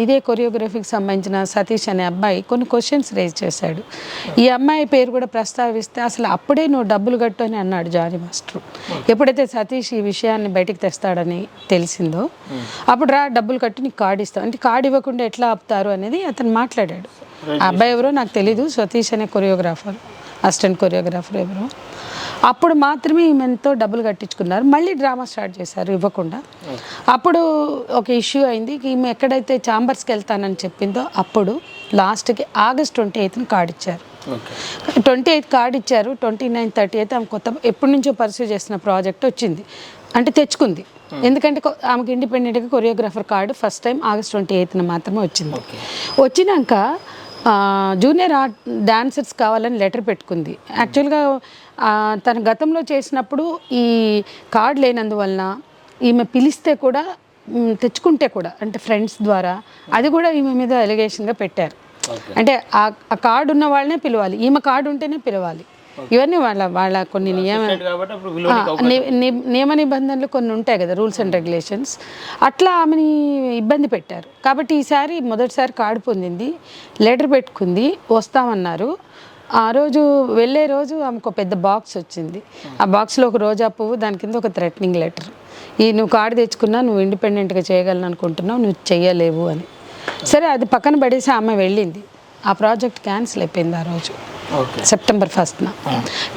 ఇదే కొరియోగ్రఫీకి సంబంధించిన సతీష్ అనే అబ్బాయి కొన్ని క్వశ్చన్స్ రేజ్ చేశాడు. ఈ అమ్మాయి పేరు కూడా ప్రస్తావిస్తే అసలు అప్పుడే నువ్వు డబ్బులు కట్టు అని అన్నాడు జానీ మాస్టర్. ఎప్పుడైతే సతీష్ ఈ విషయాన్ని బయటికి తెస్తాడని తెలిసిందో అప్పుడు డబ్బులు కట్టి నీకు కార్డు ఇస్తావు అంటే, కార్డు ఇవ్వకుండా ఎట్లా ఆపుతారు అనేది అతను మాట్లాడాడు. ఆ అబ్బాయి ఎవరో నాకు తెలీదు, సతీష్ అనే కొరియోగ్రాఫర్, అసిస్టెంట్ కొరియోగ్రాఫర్ ఎవరో. అప్పుడు మాత్రమే ఈమెతో డబ్బులు కట్టించుకున్నారు. మళ్ళీ డ్రామా స్టార్ట్ చేశారు ఇవ్వకుండా. అప్పుడు ఒక ఇష్యూ అయింది. ఈమె ఎక్కడైతే ఛాంబర్స్కి వెళ్తానని చెప్పిందో అప్పుడు లాస్ట్కి ఆగస్ట్ 28న కార్డు ఇచ్చారు. 28 కార్డు ఇచ్చారు. 29, 30 ఆమె కొత్త ఎప్పటి నుంచో పర్సూ చేసిన ప్రాజెక్ట్ వచ్చింది అంటే తెచ్చుకుంది. ఎందుకంటే ఆమెకి ఇండిపెండెంట్గా choreographer card first time August 28న మాత్రమే వచ్చింది. వచ్చినాక జూనియర్ డాన్సర్స్ కావాలని లెటర్ పెట్టుకుంది. యాక్చువల్గా తన గతంలో చేసినప్పుడు ఈ కార్డు లేనందువలన ఈమె పిలిస్తే కూడా తెచ్చుకుంటే కూడా అంటే ఫ్రెండ్స్ ద్వారా అది కూడా ఈమె మీద ఎలిగేషన్గా పెట్టారు. అంటే ఆ కార్డు ఉన్న వాళ్ళనే పిలవాలి, ఈమె కార్డు ఉంటేనే పిలవాలి. ఇవన్నీ వాళ్ళ కొన్ని నియమ నిబంధనలు కొన్ని ఉంటాయి కదా, రూల్స్ అండ్ రెగ్యులేషన్స్. అట్లా ఆమెని ఇబ్బంది పెట్టారు. కాబట్టి ఈసారి మొదటిసారి కార్డు పొందింది, లెటర్ పెట్టుకుంది, వస్తామన్నారు. ఆ రోజు వెళ్ళే రోజు ఆమెకు పెద్ద బాక్స్ వచ్చింది. ఆ బాక్స్లో ఒక రోజా పువ్వు, దాని కింద ఒక థ్రెటనింగ్ లెటర్. నువ్వు కార్డు తెచ్చుకున్నా, నువ్వు ఇండిపెండెంట్గా చేయగలను అనుకుంటున్నావు, నువ్వు చెయ్యలేవు అని. సరే అది పక్కన పడేసి ఆమె వెళ్ళింది. ఆ ప్రాజెక్ట్ క్యాన్సిల్ అయిపోయింది ఆ రోజు, సెప్టెంబర్ 1న.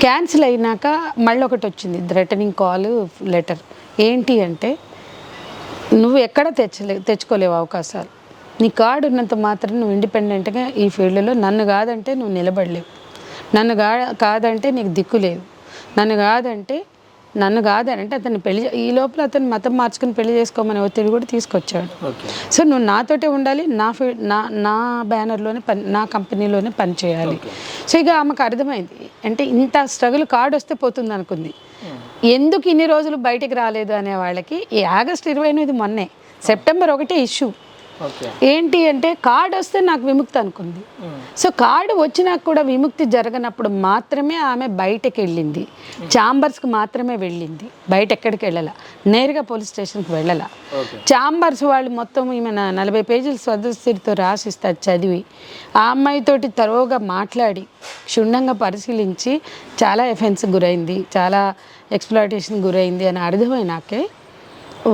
క్యాన్సిల్ అయినాక మళ్ళీ ఒకటి వచ్చింది, థ్రెటనింగ్ కాల్ లెటర్. ఏంటి అంటే, నువ్వు ఎక్కడ తెచ్చుకోలేవు అవకాశాలు, నీ కార్డు ఉన్నంత మాత్రం నువ్వు ఇండిపెండెంట్గా ఈ ఫీల్డ్లో నన్ను కాదంటే నువ్వు నిలబడలేవు, నన్ను కాదంటే నీకు దిక్కు లేదు, నన్ను కాదంటే నన్ను కాదని అంటే అతన్ని పెళ్లి ఈ లోపల అతను మతం మార్చుకుని పెళ్లి చేసుకోమని ఒత్తిడి కూడా తీసుకొచ్చాడు. ఓకే. సో నువ్వు నాతోటే ఉండాలి, నా బ్యానర్లోనే నా కంపెనీలోనే పని చేయాలి. సో ఇక ఆమెకు అర్థమైంది అంటే ఇంత స్ట్రగుల్ కార్డు వస్తే పోతుంది అనుకుంది. ఎందుకు ఇన్ని రోజులు బయటికి రాలేదు అనే వాళ్ళకి ఈ ఆగస్టు 28 మొన్నే, సెప్టెంబర్ 1 ఇష్యూ ఏంటి అంటే కార్డు వస్తే నాకు విముక్తి అనుకుంది. సో కార్డు వచ్చినాక కూడా విముక్తి జరగనప్పుడు మాత్రమే ఆమె బయటకు వెళ్ళింది, ఛాంబర్స్కి మాత్రమే వెళ్ళింది, బయట ఎక్కడికి వెళ్ళాల, నేరుగా పోలీస్ స్టేషన్కి వెళ్ళాల. ఛాంబర్స్ వాళ్ళు మొత్తం ఈమె 40 పేజీలు స్వదస్తితో రాసిస్తారు చదివి, ఆ అమ్మాయితోటి తరోగా మాట్లాడి క్షుణ్ణంగా పరిశీలించి చాలా ఎఫెన్స్కి గురైంది, చాలా ఎక్స్ప్లాయిటేషన్ గురైంది అని అర్థమైనాకే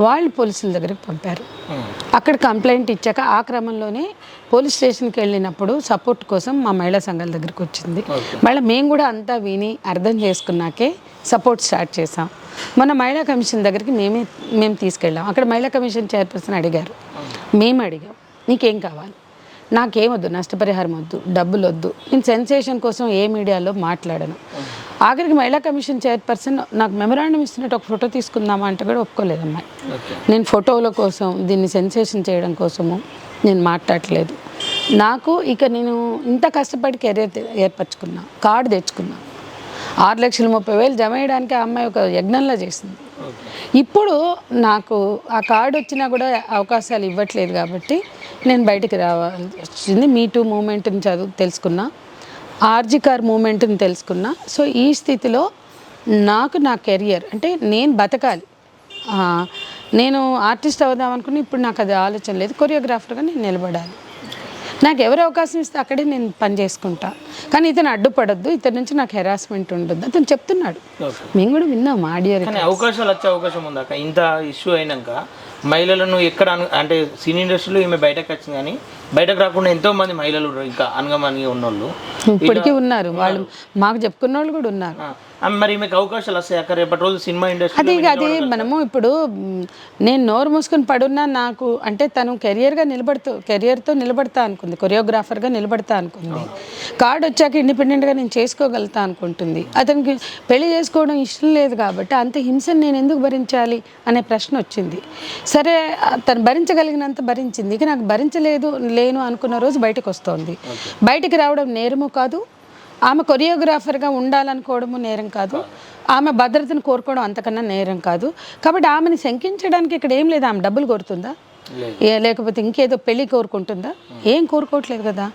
వాళ్ళు పోలీసుల దగ్గరికి పంపారు. అక్కడ కంప్లైంట్ ఇచ్చాక ఆ క్రమంలోనే పోలీస్ స్టేషన్కి వెళ్ళినప్పుడు సపోర్ట్ కోసం మా మహిళా సంఘాల దగ్గరికి వచ్చింది. మళ్ళీ మేము కూడా అంతా విని అర్థం చేసుకున్నాకే సపోర్ట్ స్టార్ట్ చేసాం. మన మహిళా కమిషన్ దగ్గరికి మేము తీసుకెళ్ళాం. అక్కడ మహిళా కమిషన్ చైర్పర్సన్ అడిగారు, మేము అడిగాం నీకేం కావాలి, నాకేమొద్దు, నష్టపరిహారం వద్దు, డబ్బులు వద్దు, నేను సెన్సేషన్ కోసం ఏ మీడియాలో మాట్లాడను. ఆఖరికి మహిళా కమిషన్ చైర్పర్సన్ నాకు మెమరాండం ఇస్తున్నట్టు ఒక ఫోటో తీసుకుందామా అంటే కూడా ఒప్పుకోలేదు అమ్మాయి. నేను ఫోటోల కోసం దీన్ని సెన్సేషన్ చేయడం కోసము నేను మాట్లాడలేదు. నాకు ఇక నేను ఇంత కష్టపడి కెరీర్ ఏర్పరచుకున్నా, కార్డు తెచ్చుకున్నా, 6,30,000 జమ చేయడానికి ఆ అమ్మాయి ఒక యజ్ఞంలా చేసింది. ఇప్పుడు నాకు ఆ కార్డు వచ్చినా కూడా అవకాశాలు ఇవ్వట్లేదు కాబట్టి నేను బయటికి రావాల్సి వచ్చింది. మీటూ మూమెంట్ని తెలుసుకున్నా, ఆర్జీ కార్ మూమెంట్ని తెలుసుకున్నా. సో ఈ స్థితిలో నాకు నా కెరియర్ అంటే నేను బతకాలి, నేను ఆర్టిస్ట్ అవుదాం అనుకుని ఇప్పుడు నాకు అది ఆలోచన లేదు, కొరియోగ్రాఫర్గా నేను నిలబడాలి, నాకు ఎవరు అవకాశం ఇస్తే అక్కడే నేను పని చేసుకుంటా, కానీ ఇతను అడ్డుపడద్దు, ఇతని నుంచి నాకు హెరాస్మెంట్ ఉండదు అతను చెప్తున్నాడు. మేము కూడా విన్నాం ఆడియో. అవకాశాలు వచ్చే అవకాశం ఉందాక ఇంత ఇష్యూ అయినాక మహిళలను ఎక్కడ అంటే సినీ ఇండస్ట్రీలో ఈమె బయటకు వచ్చింది, కానీ బయటకు రాకుండా ఎంతో మంది మహిళలు ఇంకా అనగమనిగా ఉన్నోళ్ళు ఇప్పటికీ ఉన్నారు, వాళ్ళు మాకు చెప్పుకున్న వాళ్ళు కూడా ఉన్నారు. మరి మీకు అవకాశాలు వస్తాయి అక్కడ రేపటి రోజు సినిమా ఇండస్ట్రీ అది మనము ఇప్పుడు నేను నోరు మూసుకొని పడున్నా నాకు అంటే తను కెరియర్తో నిలబడతా అనుకుంది, కొరియోగ్రాఫర్గా నిలబడతా అనుకుంది, కార్డు వచ్చాక ఇండిపెండెంట్గా నేను చేసుకోగలుగుతా అనుకుంటుంది. అతనికి పెళ్లి చేసుకోవడం ఇష్టం లేదు కాబట్టి అంత హింసను నేను ఎందుకు భరించాలి అనే ప్రశ్న వచ్చింది. సరే తను భరించగలిగినంత భరించింది, ఇక నాకు లేను అనుకున్న రోజు బయటకు వస్తుంది. బయటికి రావడం నేరము కాదు, ఆమె కొరియోగ్రాఫర్గా ఉండాలనుకోవడము నేరం కాదు, ఆమె భద్రతను కోరుకోవడం అంతకన్నా నేరం కాదు. కాబట్టి ఆమెను శంకించడానికి ఇక్కడ ఏం లేదు. ఆమె డబ్బులు కోరుతుందా, లేకపోతే ఇంకేదో పెళ్లి కోరుకుంటుందా, ఏం కోరుకోవట్లేదు కదా.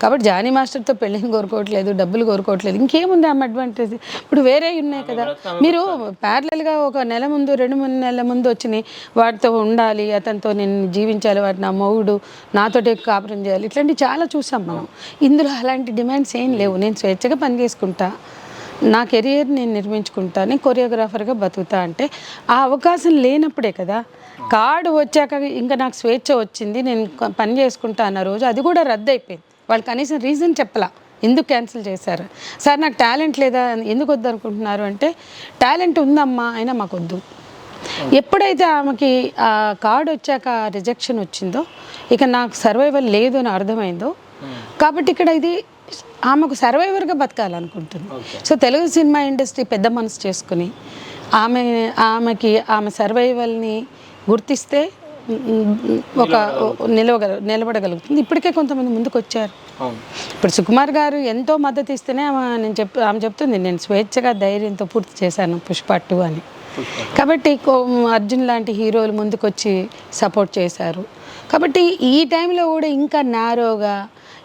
కాబట్టి జానీ మాస్టర్తో పెళ్ళిని కోరుకోవట్లేదు, డబ్బులు కోరుకోవట్లేదు, ఇంకేముంది ఆమె అడ్వాంటేజ్. ఇప్పుడు వేరే ఉన్నాయి కదా. మీరు ప్యారలల్గా ఒక నెల ముందు 2-3 నెలల ముందు వచ్చినాయి, వాటితో ఉండాలి, అతనితో నేను జీవించాలి, వాటి నా మొగుడు నాతోటి కాపురం చేయాలి, ఇట్లాంటివి చాలా చూసాం మనం. ఇందులో అలాంటి డిమాండ్స్ ఏం లేవు. నేను స్వేచ్ఛగా పని చేసుకుంటా, నా కెరియర్ నేను నిర్మించుకుంటా, నేను కొరియోగ్రాఫర్గా బతుకుతా అంటే ఆ అవకాశం లేనప్పుడే కదా. కార్డు వచ్చాక ఇంకా నాకు స్వేచ్ఛ వచ్చింది, నేను పని చేసుకుంటా అన్న రోజు అది కూడా రద్దు అయిపోయింది. వాళ్ళు కనీసం రీజన్ చెప్పలా ఎందుకు క్యాన్సిల్ చేశారు. సార్ నాకు టాలెంట్ లేదా, ఎందుకు వద్దు అనుకుంటున్నారు అంటే టాలెంట్ ఉందమ్మా అయినా మాకు వద్దు. ఎప్పుడైతే ఆమెకి ఆ కార్డు వచ్చాక రిజెక్షన్ వచ్చిందో ఇక నాకు సర్వైవల్ లేదు అని అర్థమైందో, కాబట్టి ఇక్కడ ఇది ఆమెకు సర్వైవర్గా బతకాలనుకుంటుంది. సో తెలుగు సినిమా ఇండస్ట్రీ పెద్ద మనసు చేసుకుని ఆమె సర్వైవల్ని గుర్తిస్తే ఒక నిలబడగలుగుతుంది. ఇప్పటికే కొంతమంది ముందుకు వచ్చారు. ఇప్పుడు సుకుమార్ గారు ఎంతో మద్దతు ఇస్తేనే ఆమె చెప్తుంది నేను స్వేచ్ఛగా ధైర్యంతో పూర్తి చేశాను పుష్ప 2 అని. కాబట్టి అర్జున్ లాంటి హీరోలు ముందుకు వచ్చి సపోర్ట్ చేశారు. కాబట్టి ఈ టైంలో కూడా ఇంకా నారోగా,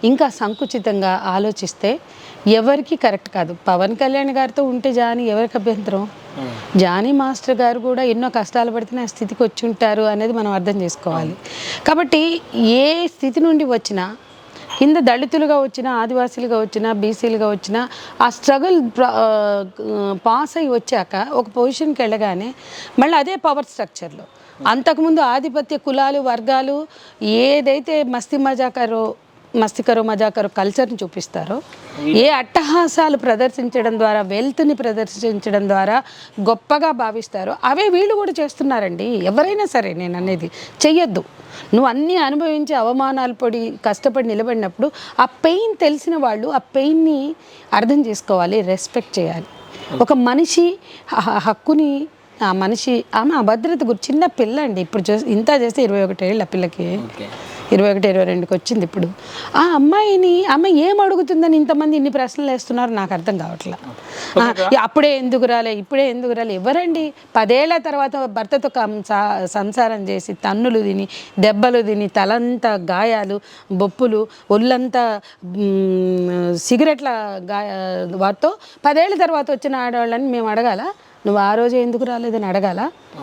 ఇంకా సంకుచితంగా ఆలోచిస్తే ఎవరికి కరెక్ట్ కాదు. పవన్ కళ్యాణ్ గారితో ఉంటే జానీ ఎవరికి అభ్యంతరం? జానీ మాస్టర్ గారు కూడా ఎన్నో కష్టాలు పడితేనే ఆ స్థితికి వచ్చి ఉంటారు అనేది మనం అర్థం చేసుకోవాలి. కాబట్టి ఏ స్థితి నుండి వచ్చినా, కింద దళితులుగా వచ్చినా, ఆదివాసీలుగా వచ్చినా, బీసీలుగా వచ్చినా, ఆ స్ట్రగుల్ పాస్ అయ్యి వచ్చాక ఒక పొజిషన్కి వెళ్ళగానే మళ్ళీ అదే పవర్ స్ట్రక్చర్లో అంతకుముందు ఆధిపత్య కులాలు వర్గాలు ఏదైతే మస్తికరో మజాకరో కల్చర్ని చూపిస్తారో, ఏ అట్టహాసాలు ప్రదర్శించడం ద్వారా, వెల్త్ని ప్రదర్శించడం ద్వారా గొప్పగా భావిస్తారో అవే వీళ్ళు కూడా చేస్తున్నారండి. ఎవరైనా సరే నేను అనేది చెయ్యొద్దు. నువ్వు అన్నీ అనుభవించి అవమానాలు పడి కష్టపడి నిలబడినప్పుడు ఆ పెయిన్ తెలిసిన వాళ్ళు ఆ పెయిన్ని అర్థం చేసుకోవాలి, రెస్పెక్ట్ చేయాలి. ఒక మనిషి హక్కుని ఆ మనిషి ఆమె అభద్రత చిన్న పిల్ల అండి. ఇప్పుడు ఇంత చేస్తే 21 ఏళ్ళు ఆ పిల్లకి, 21, 22కి వచ్చింది ఇప్పుడు. ఆ అమ్మాయిని ఆమె ఏం అడుగుతుందని ఇంతమంది ఇన్ని ప్రశ్నలు వేస్తున్నారు నాకు అర్థం కావట్లేదు. అప్పుడే ఎందుకు రాలే, ఇప్పుడే ఎందుకు రాలే? ఎవరండి 10 ఏళ్ల తర్వాత భర్తతో సంసారం చేసి తన్నులు తిని, దెబ్బలు తిని, తలంతా గాయాలు, బొప్పులు, ఒళ్ళంతా సిగరెట్ల వాటితో 10 ఏళ్ల తర్వాత వచ్చిన ఆడవాళ్ళని మేము అడగాల? నువ్వు ఆ రోజే ఎందుకు రాలేదని అడగాల?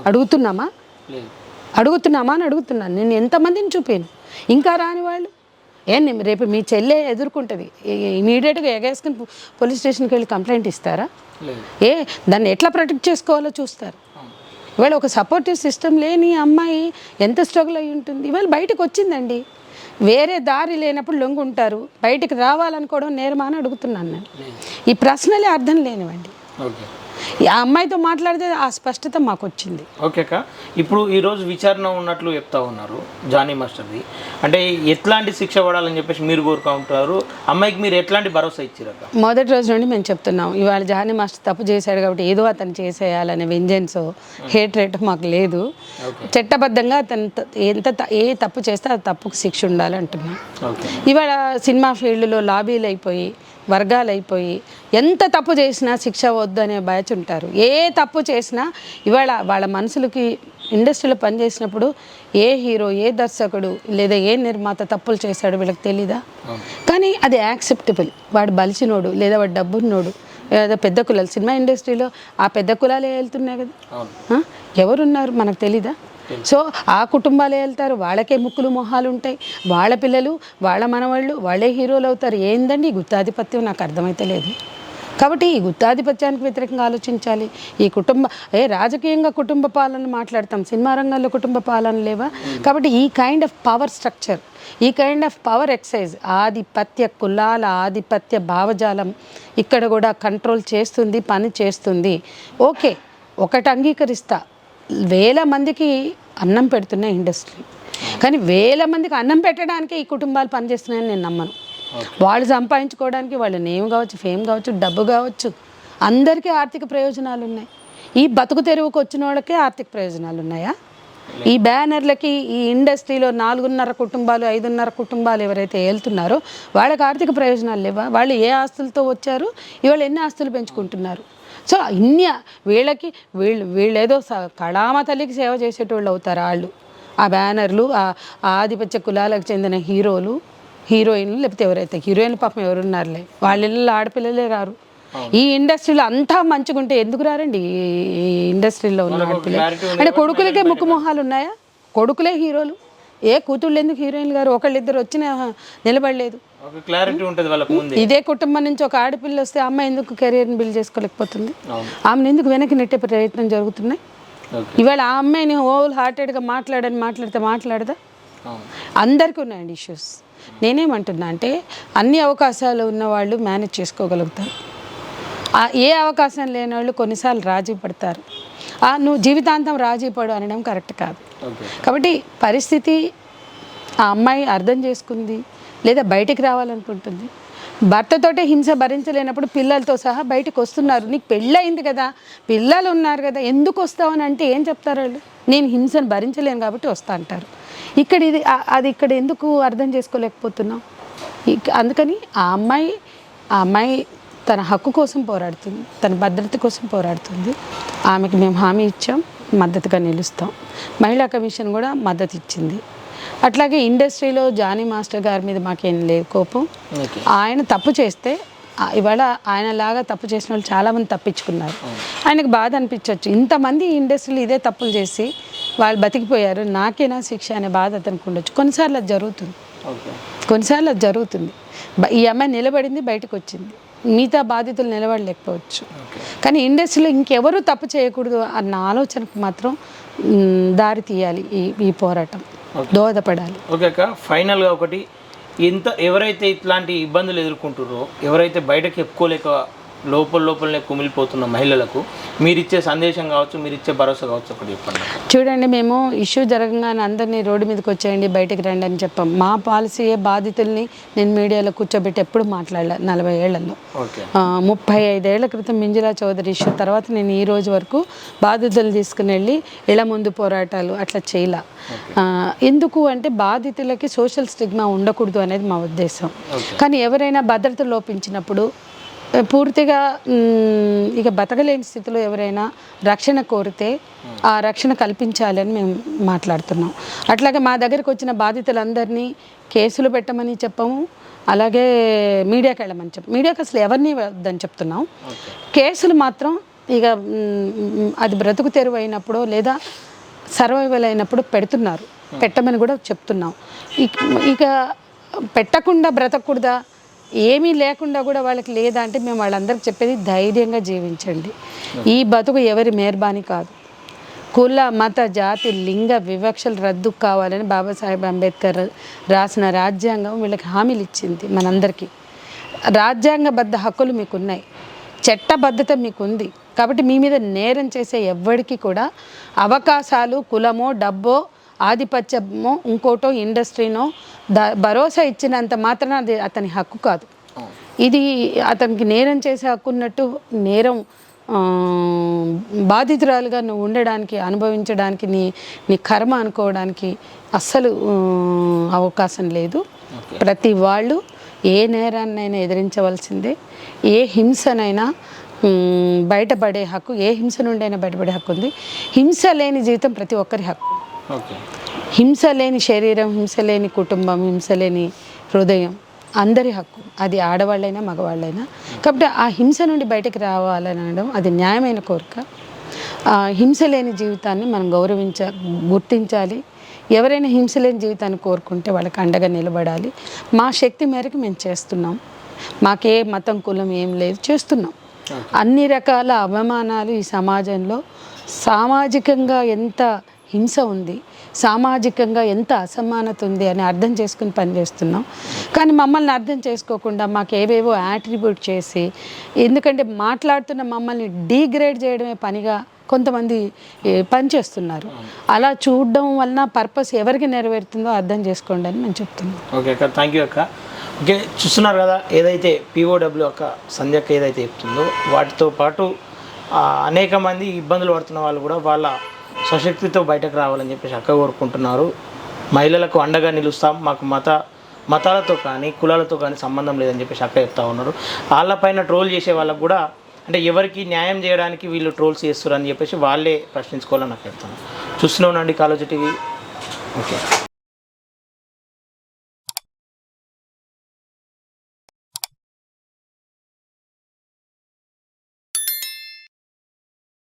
అడుగుతున్నామా అని అడుగుతున్నాను. నేను ఎంతమందిని చూపాను. ఇంకా రాని వాళ్ళు రేపు మీ చెల్లె ఎదుర్కొంటుంది, ఇమీడియట్గా ఎగేసుకుని పోలీస్ స్టేషన్కి వెళ్ళి కంప్లైంట్ ఇస్తారా? దాన్ని ఎట్లా ప్రొటెక్ట్ చేసుకోవాలో చూస్తారు. ఇవాళ ఒక సపోర్టివ్ సిస్టమ్ లేని అమ్మాయి ఎంత స్ట్రగుల్ అయి ఉంటుంది. ఇవాళ బయటకు వచ్చిందండి, వేరే దారి లేనప్పుడు లొంగుంటారు, బయటకు రావాలనుకోవడం నేరమా అని అడుగుతున్నాను నేను. ఈ ప్రశ్నలే అర్థం లేనివండి. ఆ అమ్మాయితో మాట్లాడితే ఆ స్పష్టత మాకు వచ్చింది. ఓకే అక్క, ఇప్పుడు ఈరోజు విచారణ ఉన్నట్లు చెప్తా ఉన్నారు జానీ మాస్టర్ది. అంటే ఎట్లాంటి శిక్ష పడాలని చెప్పేసి మీరు కోరుకుంటారు? అమ్మాయికి మీరు ఎట్లాంటి భరోసా ఇచ్చారక్క? మొదటి రోజు నుండి మేము చెప్తున్నాం, ఇవాళ జానీ మాస్టర్ తప్పు చేశాడు కాబట్టి ఏదో అతను చేసేయాలనే వెంజెన్స్, హేట్రేట్ మాకు లేదు. చట్టబద్ధంగా అతను ఏ తప్పు చేస్తే ఆ తప్పుకు శిక్ష ఉండాలి అంటున్నాం. ఇవాళ సినిమా ఫీల్డ్లో లాబీలు అయిపోయి, వర్గాలు అయిపోయి, ఎంత తప్పు చేసినా శిక్ష వద్దు అనే బ్యాచ్ ఉంటారు. ఏ తప్పు చేసినా ఇవాళ వాళ్ళ మనసులకి ఇండస్ట్రీలో పనిచేసినప్పుడు ఏ హీరో, ఏ దర్శకుడు లేదా ఏ నిర్మాత తప్పులు చేశాడు వీళ్ళకి తెలీదా? కానీ అది యాక్సెప్టబుల్. వాడు బలిసినోడు లేదా వాడు డబ్బున్నోడు లేదా పెద్ద కులాలు, సినిమా ఇండస్ట్రీలో ఆ పెద్ద కులాలే వెళ్తున్నాయి కదా, ఎవరున్నారు మనకు తెలీదా? సో ఆ కుటుంబాలే వెళ్తారు, వాళ్ళకే ముక్కులు మొహాలు ఉంటాయి, వాళ్ళ పిల్లలు, వాళ్ళ మనవాళ్ళు, వాళ్ళే హీరోలు అవుతారు. ఏందండి ఈ గుత్తాధిపత్యం? నాకు అర్థమైతే లేదు. కాబట్టి ఈ గుత్తాధిపత్యానికి వ్యతిరేకంగా ఆలోచించాలి. ఈ రాజకీయంగా కుటుంబ పాలన మాట్లాడతాం, సినిమా రంగంలో కుటుంబ పాలన లేవా? కాబట్టి ఈ కైండ్ ఆఫ్ పవర్ స్ట్రక్చర్, ఈ కైండ్ ఆఫ్ పవర్ ఎక్సైజ్, ఆధిపత్య కులాల ఆధిపత్య భావజాలం ఇక్కడ కూడా కంట్రోల్ చేస్తుంది, పని చేస్తుంది. ఓకే, ఒకటి అంగీకరిస్తా, వేల మందికి అన్నం పెడుతున్న ఇండస్ట్రీ, కానీ వేల మందికి అన్నం పెట్టడానికే ఈ కుటుంబాలు పనిచేస్తున్నాయని నేను నమ్మను. వాళ్ళు సంపాదించుకోవడానికి వాళ్ళ నేమ్ కావచ్చు, ఫేమ్ కావచ్చు, డబ్బు కావచ్చు, అందరికీ ఆర్థిక ప్రయోజనాలు ఉన్నాయి. ఈ బతుకు తెరువుకు వచ్చిన వాళ్ళకే ఆర్థిక ప్రయోజనాలు ఉన్నాయా? ఈ బ్యానర్లకి, ఈ ఇండస్ట్రీలో 4.5 కుటుంబాలు, 5.5 కుటుంబాలు ఎవరైతే వెళ్తున్నారో వాళ్ళకి ఆర్థిక ప్రయోజనాలు లేవా? వాళ్ళు ఏ ఆస్తులతో వచ్చారు, ఇవాళ ఎన్ని ఆస్తులు పెంచుకుంటున్నారు? సో ఇన్ని వీళ్ళేదో కళామ తల్లికి సేవ చేసేటోళ్ళు అవుతారు వాళ్ళు. ఆ బ్యానర్లు, ఆ ఆధిపత్య కులాలకు చెందిన హీరోలు, హీరోయిన్లు, లేకపోతే ఎవరైతే హీరోయిన్లు పాపం ఎవరున్నారులే, వాళ్ళ ఇళ్ళలో ఆడపిల్లలే రారు. ఈ ఇండస్ట్రీలో అంతా మంచిగా ఉంటే ఎందుకు రారండి ఈ ఇండస్ట్రీలో ఉన్న ఆడపిల్లలు? అంటే కొడుకులకే ముక్కు మొహాలు ఉన్నాయా? కొడుకులే హీరోలు, ఏ కూతుళ్ళు ఎందుకు హీరోయిన్లు గారు? ఒకళ్ళిద్దరు వచ్చినా నిలబడలేదు. ఇదే కుటుంబం నుంచి ఒక ఆడపిల్ల వస్తే అమ్మాయి ఎందుకు కెరీర్ని బిల్డ్ చేసుకోలేకపోతుంది? ఆమెను ఎందుకు వెనక్కి నెట్టే ప్రయత్నం జరుగుతున్నాయి? ఇవాళ ఆ అమ్మాయిని హోల్ హార్టెడ్గా మాట్లాడదా? అందరికీ ఉన్నాయండి ఇష్యూస్. నేనేమంటున్నా అంటే అన్ని అవకాశాలు ఉన్నవాళ్ళు మేనేజ్ చేసుకోగలుగుతారు, ఏ అవకాశం లేని వాళ్ళు కొన్నిసార్లు రాజీ పడతారు. నువ్వు జీవితాంతం రాజీ పడు అనడం కరెక్ట్ కాదు. కాబట్టి పరిస్థితి ఆ అమ్మాయి అర్థం చేసుకుంది, లేదా బయటికి రావాలనుకుంటుంది. భర్తతోటే హింస భరించలేనప్పుడు పిల్లలతో సహా బయటకు వస్తున్నారు. నీకు పెళ్ళయింది కదా, పిల్లలు ఉన్నారు కదా, ఎందుకు వస్తావని అంటే ఏం చెప్తారు వాళ్ళు? నేను హింసను భరించలేను కాబట్టి వస్తా అంటారు. ఇక్కడ ఎందుకు అర్థం చేసుకోలేకపోతున్నాం? అందుకని ఆ అమ్మాయి తన హక్కు కోసం పోరాడుతుంది, తన భద్రత కోసం పోరాడుతుంది. ఆమెకి మేము హామీ ఇచ్చాం, మద్దతుగా నిలుస్తాం. మహిళా కమిషన్ కూడా మద్దతు ఇచ్చింది. అట్లాగే ఇండస్ట్రీలో జానీ మాస్టర్ గారి మీద మాకేం లేదు కోపం. ఆయన తప్పు చేస్తే ఇవాళ ఆయనలాగా తప్పు చేసిన వాళ్ళు చాలామంది తప్పించుకున్నారు. ఆయనకు బాధ అనిపించవచ్చు, ఇంతమంది ఇండస్ట్రీలో ఇదే తప్పులు చేసి వాళ్ళు బతికిపోయారు, నాకేనా శిక్ష అనే బాధ అతనికి ఉండొచ్చు. కొన్నిసార్లు అది జరుగుతుంది. ఈ అమ్మాయి నిలబడింది, బయటకు వచ్చింది, మిగతా బాధితులు నిలబడలేకపోవచ్చు. కానీ ఇండస్ట్రీలో ఇంకెవరూ తప్పు చేయకూడదు అన్న ఆలోచనకు మాత్రం దారి తీయాలి ఈ పోరాటం, దోహదపడాలి. ఓకే అక్క, ఫైనల్గా ఒకటి, ఎవరైతే ఇట్లాంటి ఇబ్బందులు ఎదుర్కొంటున్నారో, ఎవరైతే బయటకు చెప్పుకోలేక లోపలనే కుమిలిపోతున్న మహిళలకు మీరిచ్చే సందేశం కావచ్చు, మీరిచ్చే భరోసా కావచ్చు, ఒకటి చెప్పండి. చూడండి, మేము ఇష్యూ జరగగానే అందరినీ రోడ్డు మీదకి వచ్చేయండి, బయటకు రండి అని చెప్పాం. మా పాలసీయే బాధితుల్ని నేను మీడియాలో కూర్చోబెట్టి ఎప్పుడు మాట్లాడలే 40 ఏళ్లలో. 35 ఏళ్ల క్రితం మింజులా చౌదరి ఇష్యూ తర్వాత నేను ఈ రోజు వరకు బాధితులు తీసుకుని వెళ్ళి ఇళ్ల ముందు పోరాటాలు అట్లా చేయలే. ఎందుకు అంటే బాధితులకి సోషల్ స్టిగ్మా ఉండకూడదు అనేది మా ఉద్దేశం. కానీ ఎవరైనా భద్రత లోపించినప్పుడు పూర్తిగా ఇక బతకలేని స్థితిలో ఎవరైనా రక్షణ కోరితే ఆ రక్షణ కల్పించాలి అని మేము మాట్లాడుతున్నాం. అట్లాగే మా దగ్గరికి వచ్చిన బాధితులందరినీ కేసులు పెట్టమని చెప్పాము, అలాగే మీడియాకి వెళ్ళమని చెప్పాము. మీడియాకి అసలు ఎవరిని వద్దని చెప్తున్నాం. కేసులు మాత్రం ఇక అది బ్రతుకు తెరువు అయినప్పుడు లేదా సర్వైవల్ అయినప్పుడు పెడుతున్నారు, పెట్టమని కూడా చెప్తున్నాం. ఇక పెట్టకుండా బ్రతకూడదా, ఏమీ లేకుండా కూడా వాళ్ళకి లేదా అంటే మేము వాళ్ళందరికీ చెప్పేది ధైర్యంగా జీవించండి. ఈ బతుకు ఎవరి మెహర్బానీ కాదు. కుల మత జాతి లింగ వివక్షలు రద్దు కావాలని బాబాసాహెబ్ అంబేద్కర్ రాసిన రాజ్యాంగం వీళ్ళకి హామీలు ఇచ్చింది. మనందరికీ రాజ్యాంగబద్ధ హక్కులు మీకున్నాయి, చట్టబద్ధత మీకుంది. కాబట్టి మీ మీద నేరం చేసే ఎవ్వడికి కూడా అవకాశాలు కులమో డబ్బో ఆధిపత్యమో ఇంకోటో ఇండస్ట్రీనో భరోసా ఇచ్చినంత మాత్రాన అది అతని హక్కు కాదు. ఇది అతనికి నేరం చేసే హక్కు ఉన్నట్టు నేరం బాధితురాలుగా నువ్వు ఉండడానికి అనుభవించడానికి నీ కర్మ అనుకోవడానికి అస్సలు అవకాశం లేదు. ప్రతి వాళ్ళు ఏ నేరాన్నైనా ఎదిరించవలసిందే, ఏ హింసనైనా బయటపడే హక్కు, ఏ హింస నుండైనా బయటపడే హక్కు ఉంది. హింస లేని జీవితం ప్రతి ఒక్కరి హక్కు. హింస లేని శరీరం, హింస లేని కుటుంబం, హింస లేని హృదయం అందరి హక్కు. అది ఆడవాళ్ళైనా మగవాళ్ళైనా. కాబట్టి ఆ హింస నుండి బయటకు రావాలనడం అది న్యాయమైన కోరిక. హింస లేని జీవితాన్ని మనం గుర్తించాలి. ఎవరైనా హింస లేని జీవితాన్ని కోరుకుంటే వాళ్ళకి అండగా నిలబడాలి. మా శక్తి మేరకు మేము చేస్తున్నాం. మాకే మతం కులం ఏం లేదు, చేస్తున్నాం. అన్ని రకాల అవమానాలు ఈ సమాజంలో సామాజికంగా ఎంత హింస ఉంది, సామాజికంగా ఎంత అసమానత ఉంది అని అర్థం చేసుకుని పనిచేస్తున్నాం. కానీ మమ్మల్ని అర్థం చేసుకోకుండా మాకు ఏవేవో యాట్రిబ్యూట్ చేసి, ఎందుకంటే మాట్లాడుతున్న మమ్మల్ని డీగ్రేడ్ చేయడమే పనిగా కొంతమంది పనిచేస్తున్నారు. అలా చూడడం వలన పర్పస్ ఎవరికి నెరవేరుతుందో అర్థం చేసుకోండి అని మేము చెప్తున్నాం. ఓకే అక్క, థ్యాంక్ యూ అక్క. ఓకే, చూస్తున్నారు కదా, ఏదైతే POW అక్క సంధ్యక్క ఏదైతే చెప్తుందో వాటితో పాటు అనేక మంది ఇబ్బందులు పడుతున్న వాళ్ళు కూడా వాళ్ళ స్వశక్తితో బయటకు రావాలని చెప్పేసి అక్క కోరుకుంటున్నారు. మహిళలకు అండగా నిలుస్తాం, మాకు మతాలతో కానీ కులాలతో కానీ సంబంధం లేదని చెప్పేసి అక్క చెప్తా ఉన్నారు. వాళ్ళపైన ట్రోల్ చేసే వాళ్ళకు కూడా అంటే ఎవరికి న్యాయం చేయడానికి వీళ్ళు ట్రోల్స్ చేస్తారు అని చెప్పేసి వాళ్ళే ప్రశ్నించుకోవాలని నాకు చెప్తాను. చూస్తూనే ఉండండి కాలేజీ టీవీ. ఓకే.